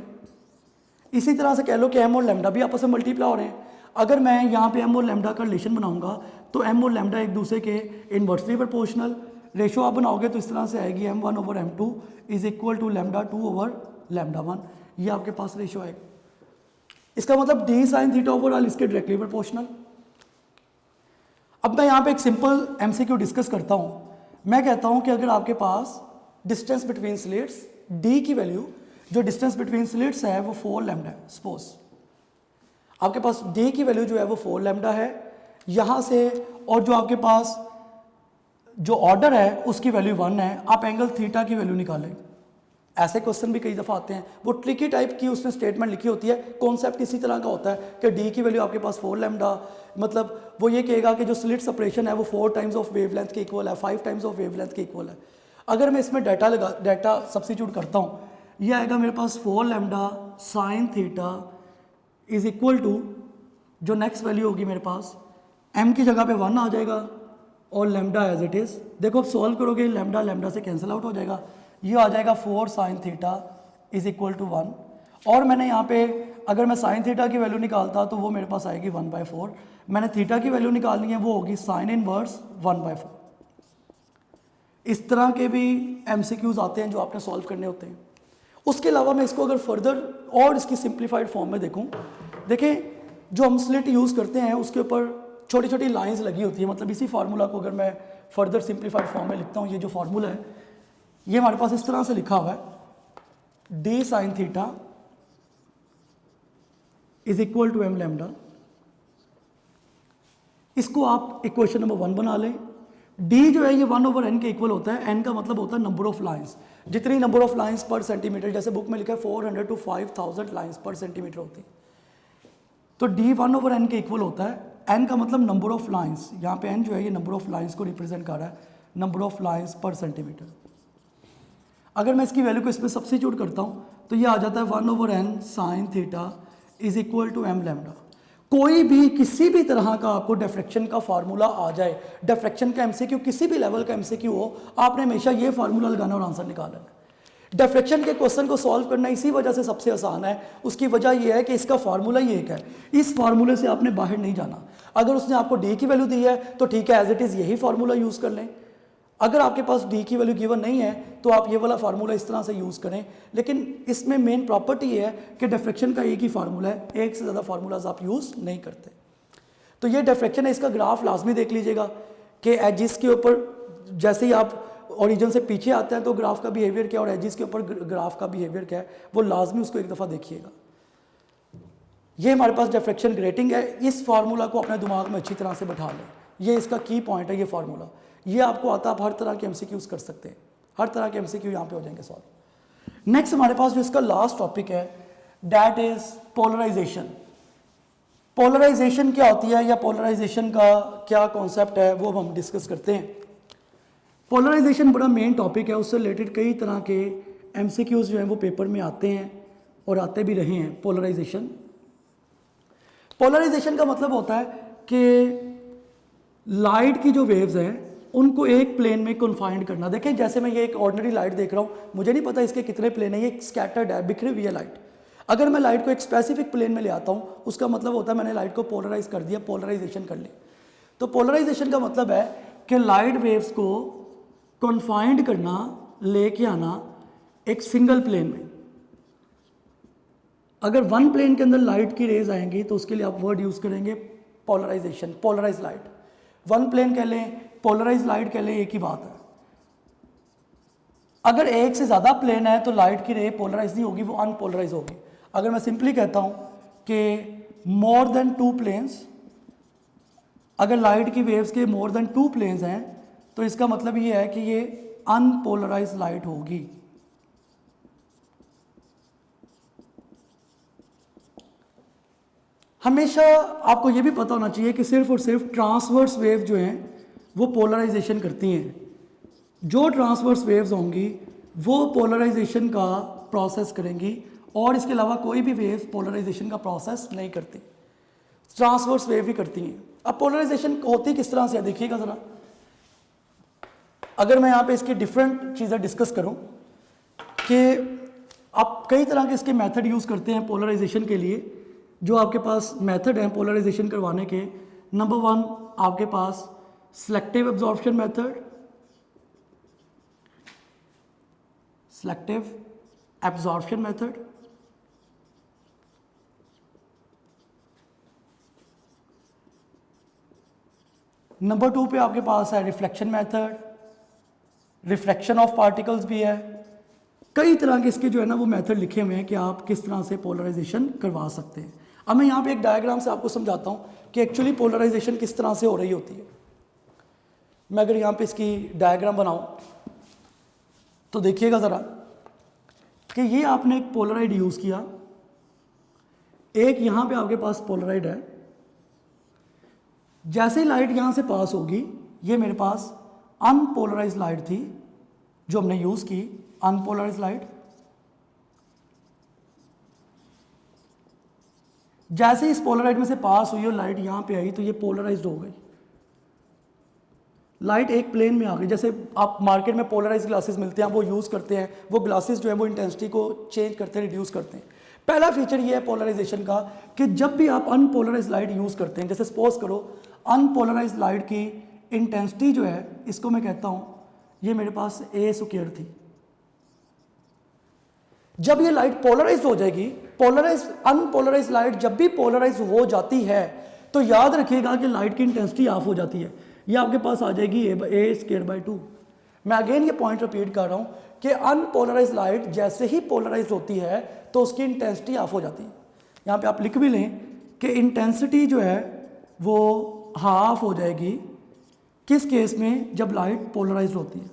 इसी तरह से कह लो कि एम और लैम्डा भी आपस में मल्टीप्लाई हो रहे हैं। अगर मैं यहाँ पे एम और लैम्डा का रिलेशन बनाऊंगा तो एम और लैम्डा एक दूसरे के इन्वर्सली प्रोपोर्शनल। रेशो आप बनाओगे तो इस तरह से आएगी m1/m2 is equal to lambda 2/λ1, ये आपके पास रेशो आएगा। इसका मतलब डी साइन थीटा ओवरऑल इसके डायरेक्टली प्रोपोर्शनल। अब मैं यहाँ पे एक सिंपल एमसीक्यू डिस्कस करता हूँ। मैं कहता हूँ कि अगर आपके पास डिस्टेंस बिटवीन स्लिट्स डी की वैल्यू, जो डिस्टेंस बिटवीन स्लिट्स है वो 4 लैम्डा है, सपोज आपके पास डी की वैल्यू जो है वो 4 लैम्डा है यहाँ से, और जो आपके पास जो ऑर्डर है उसकी वैल्यू 1 है। आप एंगल थीटा की वैल्यू निकालें। ऐसे क्वेश्चन भी कई दफ़ा आते हैं, वो ट्रिकी टाइप की उसने स्टेटमेंट लिखी होती है। कॉन्सेप्ट इसी तरह का होता है कि डी की वैल्यू आपके पास 4 लैम्डा, मतलब वो ये कहेगा कि जो स्लिट सेपरेशन है वो 4 टाइम्स ऑफ वेवलेंथ के इक्वल है, 5 टाइम्स ऑफ वेवलेंथ के इक्वल है। अगर मैं इसमें डाटा सब्स्टिट्यूट करता हूँ, ये आएगा मेरे पास 4 lambda sine theta is equal to, जो नेक्स्ट वैल्यू होगी मेरे पास m की जगह पे 1 आ जाएगा और लैम्डा एज इट इज़। देखो अब सॉल्व करोगे लैम्डा लैम्डा से कैंसिल आउट हो जाएगा, ये आ जाएगा 4 sine theta is equal to 1। और मैंने यहाँ पे अगर मैं साइन थीटा की वैल्यू निकालता तो वो मेरे पास आएगी 1/4। मैंने थीटा की वैल्यू निकालनी है, वो होगी साइन इनवर्स 1/4। इस तरह के भी एमसीक्यूज आते हैं जो आपने सॉल्व करने होते हैं। उसके अलावा मैं इसको अगर फर्दर और इसकी सिंप्लीफाइड फॉर्म में देखूँ, देखें जो हम स्लिट यूज़ करते हैं उसके ऊपर छोटी छोटी लाइंस लगी होती है, मतलब इसी फार्मूला को अगर मैं फर्दर सिंप्लीफाइड फॉर्म में लिखता हूँ, ये जो फार्मूला है ये हमारे पास इस तरह से लिखा हुआ है, D sine theta is equal to M lambda. इसको आप इक्वेशन नंबर 1 बना लें। डी जो है ये 1/n के इक्वल होता है, n का मतलब होता है नंबर ऑफ लाइंस, जितनी नंबर ऑफ लाइंस पर सेंटीमीटर, जैसे बुक में लिखा है 400 to 5000 लाइंस पर सेंटीमीटर होती है, तो d 1/n के इक्वल होता है। n का मतलब नंबर ऑफ लाइंस, यहाँ पे n जो है ये नंबर ऑफ लाइंस को रिप्रेजेंट कर रहा है, नंबर ऑफ लाइंस पर सेंटीमीटर। अगर मैं इसकी वैल्यू को इसमें सब्स्टिट्यूट करता हूँ तो ये आ जाता है 1/n sine theta is equal to M lambda. कोई भी किसी भी तरह का आपको डिफ्रैक्शन का फार्मूला आ जाए, डिफ्रैक्शन का एमसीक्यू किसी भी लेवल का एमसीक्यू हो, आपने हमेशा ये फार्मूला लगाना और आंसर निकालना है। डिफ्रैक्शन के क्वेश्चन को सॉल्व करना इसी वजह से सबसे आसान है, उसकी वजह यह है कि इसका फार्मूला ही एक है, इस फार्मूले से आपने बाहर नहीं जाना। अगर उसने आपको डी की वैल्यू दी है तो ठीक है, एज इट इज़ यही फार्मूला यूज़ कर लें। अगर आपके पास डी की वैल्यू गिवन नहीं है तो आप ये वाला फार्मूला इस तरह से यूज़ करें, लेकिन इसमें मेन प्रॉपर्टी ये है कि डिफ्रैक्शन का एक ही फार्मूला है, एक से ज़्यादा फार्मूलाज आप यूज़ नहीं करते। तो ये डिफ्रैक्शन है, इसका ग्राफ लाजमी देख लीजिएगा कि एजिस के ऊपर जैसे ही आप ओरिजिन से पीछे आते हैं तो ग्राफ का बिहेवियर क्या और एजिस के ऊपर ग्राफ का बिहेवियर क्या है, वो लाजमी उसको एक दफ़ा देखिएगा। ये हमारे पास डिफ्रैक्शन ग्रेटिंग है, इस फार्मूला को अपने दिमाग में अच्छी तरह से बैठा लें, ये इसका की पॉइंट है। ये फार्मूला ये आपको आता है, आप हर तरह के एमसीक्यूज कर सकते हैं, हर तरह के एमसीक्यू यहाँ पे हो जाएंगे सॉल्व। नेक्स्ट हमारे पास जो इसका लास्ट टॉपिक है दैट इज पोलराइजेशन। पोलराइजेशन क्या होती है या पोलराइजेशन का क्या कॉन्सेप्ट है वो हम डिस्कस करते हैं। पोलराइजेशन बड़ा मेन टॉपिक है, उससे रिलेटेड कई तरह के एमसीक्यूज जो हैं वो पेपर में आते हैं और आते भी रहे हैं। पोलराइजेशन का मतलब होता है कि लाइट की जो वेव्स हैं उनको एक प्लेन में कन्फाइंड करना। देखें जैसे मैं ये एक ऑर्डिनरी लाइट देख रहा हूँ, मुझे नहीं पता इसके कितने प्लेन है, ये स्कैटर्ड है, बिखरी हुई है लाइट। अगर मैं लाइट को एक स्पेसिफिक प्लेन में ले आता हूँ उसका मतलब होता है मैंने लाइट को पोलराइज कर दिया, पोलराइजेशन कर ली। तो पोलराइजेशन का मतलब है कि लाइट वेव्स को कन्फाइंड करना, लेके आना एक सिंगल प्लेन में। अगर वन प्लेन के अंदर लाइट की रेज आएंगी तो उसके लिए आप वर्ड यूज करेंगे polarisation, polarise light. One plane कह लें, पोलराइज लाइट कह लें, एक ही बात है। अगर एक से ज़्यादा प्लेन है तो लाइट की रे पोलराइज नहीं होगी, वो अनपोलराइज होगी। अगर मैं सिंपली कहता हूं कि मोर देन 2 प्लेन्स, अगर लाइट की वेव्स के मोर देन 2 प्लेन्स हैं तो इसका मतलब ये है कि ये अनपोलराइज लाइट होगी। हमेशा आपको ये भी पता होना चाहिए कि सिर्फ और सिर्फ ट्रांसवर्स वेव जो हैं वो पोलराइजेशन करती हैं। जो ट्रांसवर्स वेव्स होंगी वो पोलराइजेशन का प्रोसेस करेंगी और इसके अलावा कोई भी वेव पोलराइजेशन का प्रोसेस नहीं करती, ट्रांसवर्स वेव ही करती हैं। अब पोलराइजेशन होती किस तरह से है देखिएगा ज़रा। अगर मैं यहाँ पे इसकी डिफरेंट चीज़ें डिस्कस करूँ कि आप कई तरह के इसके मेथड यूज़ करते हैं पोलराइजेशन के लिए। जो आपके पास मेथड हैं पोलराइजेशन करवाने के, नंबर 1 आपके पास selective absorption method, selective absorption method. Number 2 पे आपके पास है reflection method, reflection of particles भी है। कई तरह के इसके जो है ना वो मेथड लिखे हुए हैं कि आप किस तरह से पोलराइजेशन करवा सकते हैं। अब मैं यहाँ पे एक डायग्राम से आपको समझाता हूँ कि एक्चुअली पोलराइजेशन किस तरह से हो रही होती है। मैं अगर यहाँ पे इसकी डायग्राम बनाऊँ तो देखिएगा ज़रा कि ये आपने एक पोलराइड यूज़ किया, एक यहाँ पे आपके पास पोलराइड है। जैसे ही लाइट यहाँ से पास होगी, ये मेरे पास अनपोलराइज लाइट थी जो हमने यूज़ की, अनपोलराइज लाइट। जैसे इस पोलराइड में से पास हुई और लाइट यहाँ पे आई तो ये पोलराइज्ड हो गई, लाइट एक प्लेन में आ गई। जैसे आप मार्केट में पोलराइज ग्लासेस मिलते हैं, वो यूज़ करते हैं, वो ग्लासेस जो है वो इंटेंसिटी को चेंज करते हैं, रिड्यूस करते हैं। पहला फीचर ये है पोलराइजेशन का कि जब भी आप अनपोलराइज लाइट यूज़ करते हैं, जैसे सपोज करो अनपोलराइज लाइट की इंटेंसिटी जो है, इसको मैं कहता हूँ ये मेरे पास A² थी। जब ये लाइट पोलराइज हो जाएगी, पोलराइज अनपोलराइज लाइट जब भी पोलराइज हो जाती है तो याद रखिएगा कि लाइट की इंटेंसिटी ऑफ हो जाती है, ये आपके पास आ जाएगी a²/2। मैं अगेन ये पॉइंट रिपीट कर रहा हूँ कि अनपोलराइज लाइट जैसे ही पोलराइज होती है तो उसकी इंटेंसिटी ऑफ हो जाती है। यहाँ पे आप लिख भी लें कि इंटेंसिटी जो है वो हाफ हो जाएगी किस केस में, जब लाइट पोलराइज होती है।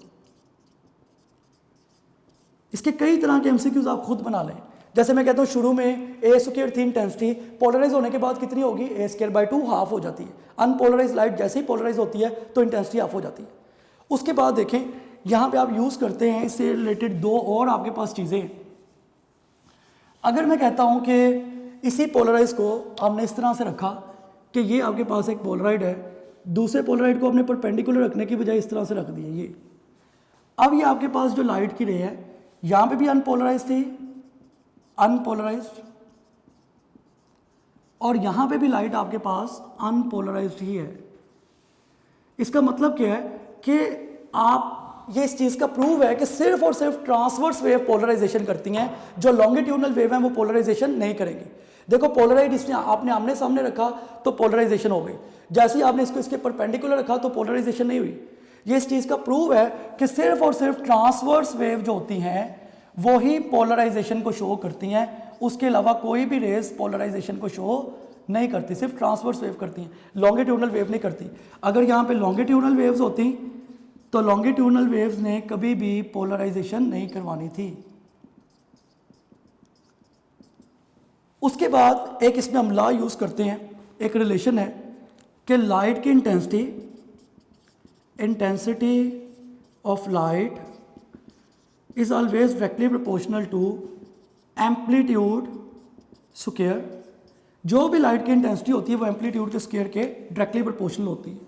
इसके कई तरह के एमसीक्यूज आप खुद बना लें। जैसे मैं कहता हूँ शुरू में a² थी इंटेंसिटी, पोलराइज होने के बाद कितनी होगी, a²/2 हाफ हो जाती है। अनपोलराइज लाइट जैसे ही पोलराइज होती है तो इंटेंसिटी ऑफ हो जाती है। उसके बाद देखें यहाँ पे आप यूज़ करते हैं इससे रिलेटेड दो और आपके पास चीज़ें। अगर मैं कहता हूँ कि इसी पोलराइज को हमने इस तरह से रखा कि ये आपके पास एक पोलराइड है, दूसरे पोलराइड को हमने परपेंडिकुलर रखने की बजाय इस तरह से रख दिया ये। अब ये आपके पास जो लाइट की रे है यहाँ पे भी अनपोलराइज थी, अनपोलराइज्ड, और यहाँ पे भी लाइट आपके पास अनपोलराइज्ड ही है। इसका मतलब क्या है कि आप ये इस चीज़ का प्रूव है कि सिर्फ और सिर्फ ट्रांसवर्स वेव पोलराइजेशन करती हैं, जो लॉन्गिट्यूडनल वेव हैं वो पोलराइजेशन नहीं करेंगी। देखो पोलराइड इसने आपने आमने सामने रखा तो पोलराइजेशन हो गई, जैसे ही आपने इसको इसके परपेंडिकुलर रखा तो पोलराइजेशन नहीं हुई। ये इस चीज़ का प्रूव है कि सिर्फ और सिर्फ ट्रांसवर्स वेव जो होती हैं वो ही पोलराइजेशन को शो करती हैं, उसके अलावा कोई भी रेस पोलराइजेशन को शो नहीं करती, सिर्फ ट्रांसवर्स वेव करती हैं, लॉन्गिट्यूडनल वेव नहीं करती। अगर यहाँ पे लॉन्गिट्यूडनल वेव्स होती तो लॉन्गिट्यूडनल वेव्स ने कभी भी पोलराइजेशन नहीं करवानी थी। उसके बाद एक इसमें हम लॉ यूज़ करते हैं, एक रिलेशन है कि लाइट की intensity of light is always directly proportional to amplitude square. जो भी लाइट की इंटेंसिटी होती है वो एम्पलीट्यूड के स्क्वायर के डायरेक्टली प्रोपोर्शनल होती है।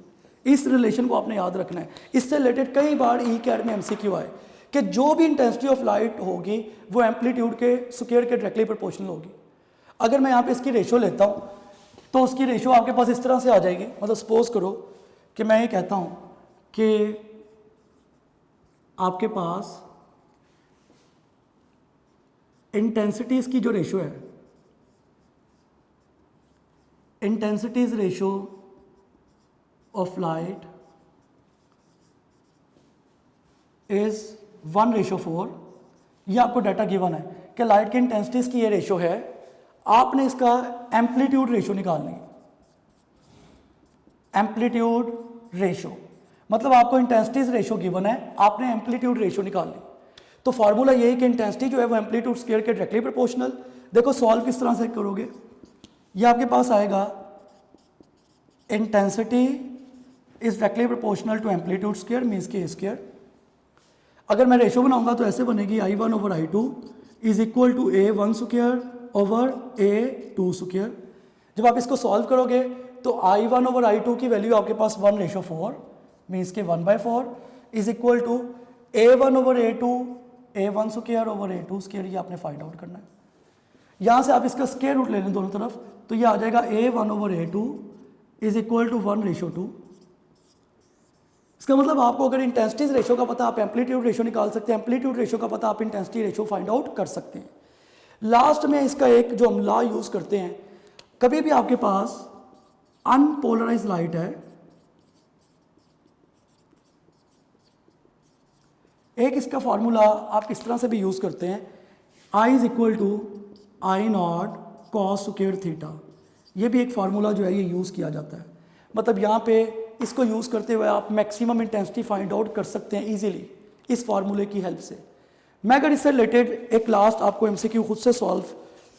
इस रिलेशन को आपने याद रखना है। इससे रिलेटेड कई बार ई-कैट में एमसीक्यू आए कि जो भी इंटेंसिटी ऑफ लाइट होगी वो एम्पलीट्यूड के स्क्वायर के डायरेक्टली प्रोपोर्शनल होगी। अगर मैं यहाँ पे इसकी रेशो लेता हूँ तो उसकी रेशो आपके पास इस तरह से आ जाएगी। मतलब सपोज करो कि मैं ये कहता हूँ कि आपके पास इंटेंसिटीज की जो रेशो है, intensities ratio of light is 1:4। ये आपको डाटा गिवन है कि लाइट की इंटेंसिटीज की ये रेशो है, आपने इसका एम्पलीट्यूड रेशो निकालनी है। एम्पलीट्यूड रेशो मतलब आपको इंटेंसिटीज रेशो गिवन है, आपने एम्पलीट्यूड रेशो निकालनी। तो फार्मूला ये है कि इंटेंसिटी जो है वो एम्पलीट्यूड स्क्वायर के डायरेक्टली प्रोपोर्शनल। देखो सॉल्व किस तरह से करोगे, ये आपके पास आएगा intensity is directly proportional to amplitude square means के स्क्वायर। अगर मैं रेशो बनाऊंगा तो ऐसे बनेगी I1/I2 is equal to A1 square over A2 square. जब आप इसको सॉल्व करोगे तो I1/I2 की वैल्यू आपके पास 1:4 मीन्स के 1/4 is equal to A1/A2 A1 square over A2 square. ये आपने फाइंड आउट करना है। यहाँ से आप इसका स्क्वायर रूट ले लें दोनों तरफ तो ये आ जाएगा A1/A2 इज इक्वल टू 1:2। इसका मतलब आपको अगर इंटेंसिटीज रेशो का पता आप एम्पलीट्यूड रेशो निकाल सकते हैं, एम्पलीट्यूड रेशो का पता आप इंटेंसिटी रेशो फाइंड आउट कर सकते हैं। लास्ट में इसका एक जो हम लॉ यूज़ करते हैं, कभी भी आपके पास अनपोलराइज लाइट है, एक इसका फॉर्मूला आप इस तरह से भी यूज़ करते हैं, I is equal to I0 cos square theta. ये भी एक फार्मूला जो है ये यूज़ किया जाता है। मतलब यहाँ पे इसको यूज़ करते हुए आप मैक्सिमम इंटेंसिटी फाइंड आउट कर सकते हैं इजीली इस फार्मूले की हेल्प से। मैं अगर इससे रिलेटेड एक लास्ट आपको एमसीक्यू खुद से सॉल्व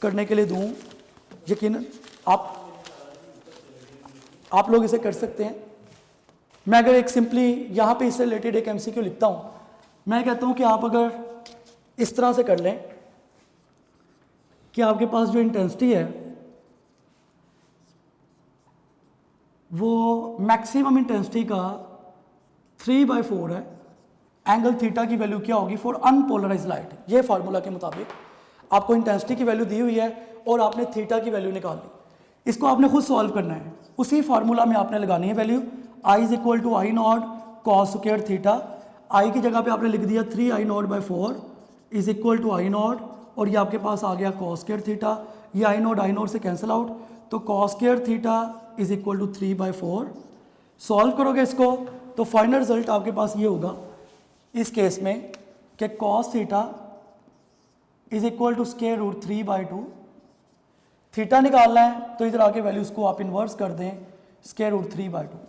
करने के लिए दूँ, यकीन आप लोग इसे कर सकते हैं। मैं अगर एक सिंपली यहाँ पे इससे रिलेटेड एक एमसीक्यू लिखता हूँ, मैं कहता हूँ कि आप अगर इस तरह से कर लें कि आपके पास जो इंटेंसिटी है वो मैक्सिमम इंटेंसिटी का 3/4 है, एंगल थीटा की वैल्यू क्या होगी फॉर अनपोलराइज लाइट। ये फार्मूला के मुताबिक आपको इंटेंसिटी की वैल्यू दी हुई है और आपने थीटा की वैल्यू निकाल ली। इसको आपने खुद सॉल्व करना है, उसी फार्मूला में आपने लगानी है value. I is equal to I0 cos square theta. I की जगह पे आपने लिख दिया 3I0/4 is equal to I0 और ये आपके पास आ गया cos स्क्वायर थीटा। ये I0 से कैंसिल आउट तो cos square theta is equal to 3/4। Solve करोगे इसको तो फाइनल रिजल्ट आपके पास ये होगा इस केस में कि cos theta is equal to square root 3/2। Theta निकालना है तो इधर आके वैल्यूज को आप इन्वर्स कर दें स्क्वायर रूट 3/2।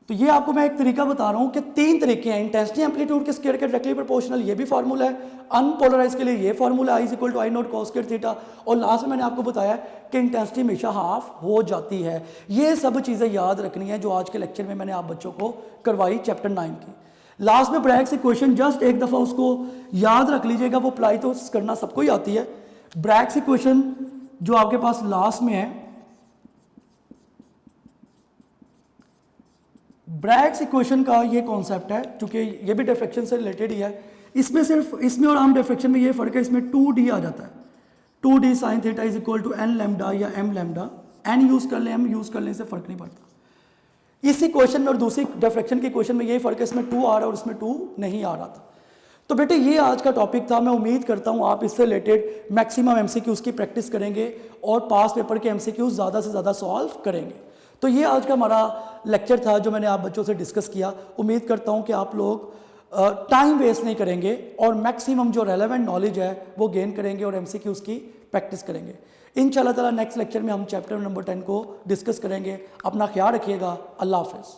तो ये आपको मैं एक तरीका बता रहा हूँ कि 3 तरीके हैं इंटेंसिटी एम्पलीट्यूड के स्क्वायर के डायरेक्टली प्रोपोर्शनल, ये भी फार्मूला है। अनपोलराइज के लिए ये formula I is equal to I naught cos square theta. और लास्ट में मैंने आपको बताया कि इंटेंसिटी हमेशा हाफ हो जाती है। ये सब चीज़ें याद रखनी है जो आज के लेक्चर में मैंने आप बच्चों को करवाई चैप्टर 9 की। लास्ट में ब्रैग्स इक्वेशन जस्ट एक दफ़ा उसको याद रख लीजिएगा, वो अप्लाई तो करना सबको ही आती है। ब्रैग्स इक्वेशन जो आपके पास लास्ट में है, ब्रैग्स इक्वेशन का ये कॉन्सेप्ट है, चूंकि ये भी डिफ्रैक्शन से रिलेटेड ही है। इसमें सिर्फ इसमें और आम डिफ्रैक्शन में ये फ़र्क है, इसमें 2d आ जाता है। 2d sine theta is equal to n lambda या m लैम्डा। n यूज़ कर लें m यूज़ कर लें से फ़र्क नहीं पड़ता। इसी क्वेश्चन में और दूसरी डिफ्रैक्शन के क्वेश्चन में यही फ़र्क है, इसमें 2 आ रहा है और इसमें 2 नहीं आ रहा था। तो बेटे ये आज का टॉपिक था। मैं उम्मीद करता हूँ आप इससे रिलेटेड मैक्सिमम MCQs की प्रैक्टिस करेंगे और पास पेपर के MCQs ज़्यादा से ज़्यादा सॉल्व करेंगे। तो ये आज का हमारा लेक्चर था जो मैंने आप बच्चों से डिस्कस किया। उम्मीद करता हूँ कि आप लोग टाइम वेस्ट नहीं करेंगे और मैक्सिमम जो रेलेवेंट नॉलेज है वो गेन करेंगे और MCQs की प्रैक्टिस करेंगे। इंशाल्लाह ताला नेक्स्ट लेक्चर में हम चैप्टर नंबर 10 को डिस्कस करेंगे। अपना ख्याल रखिएगा। अल्लाह हाफ़िज़।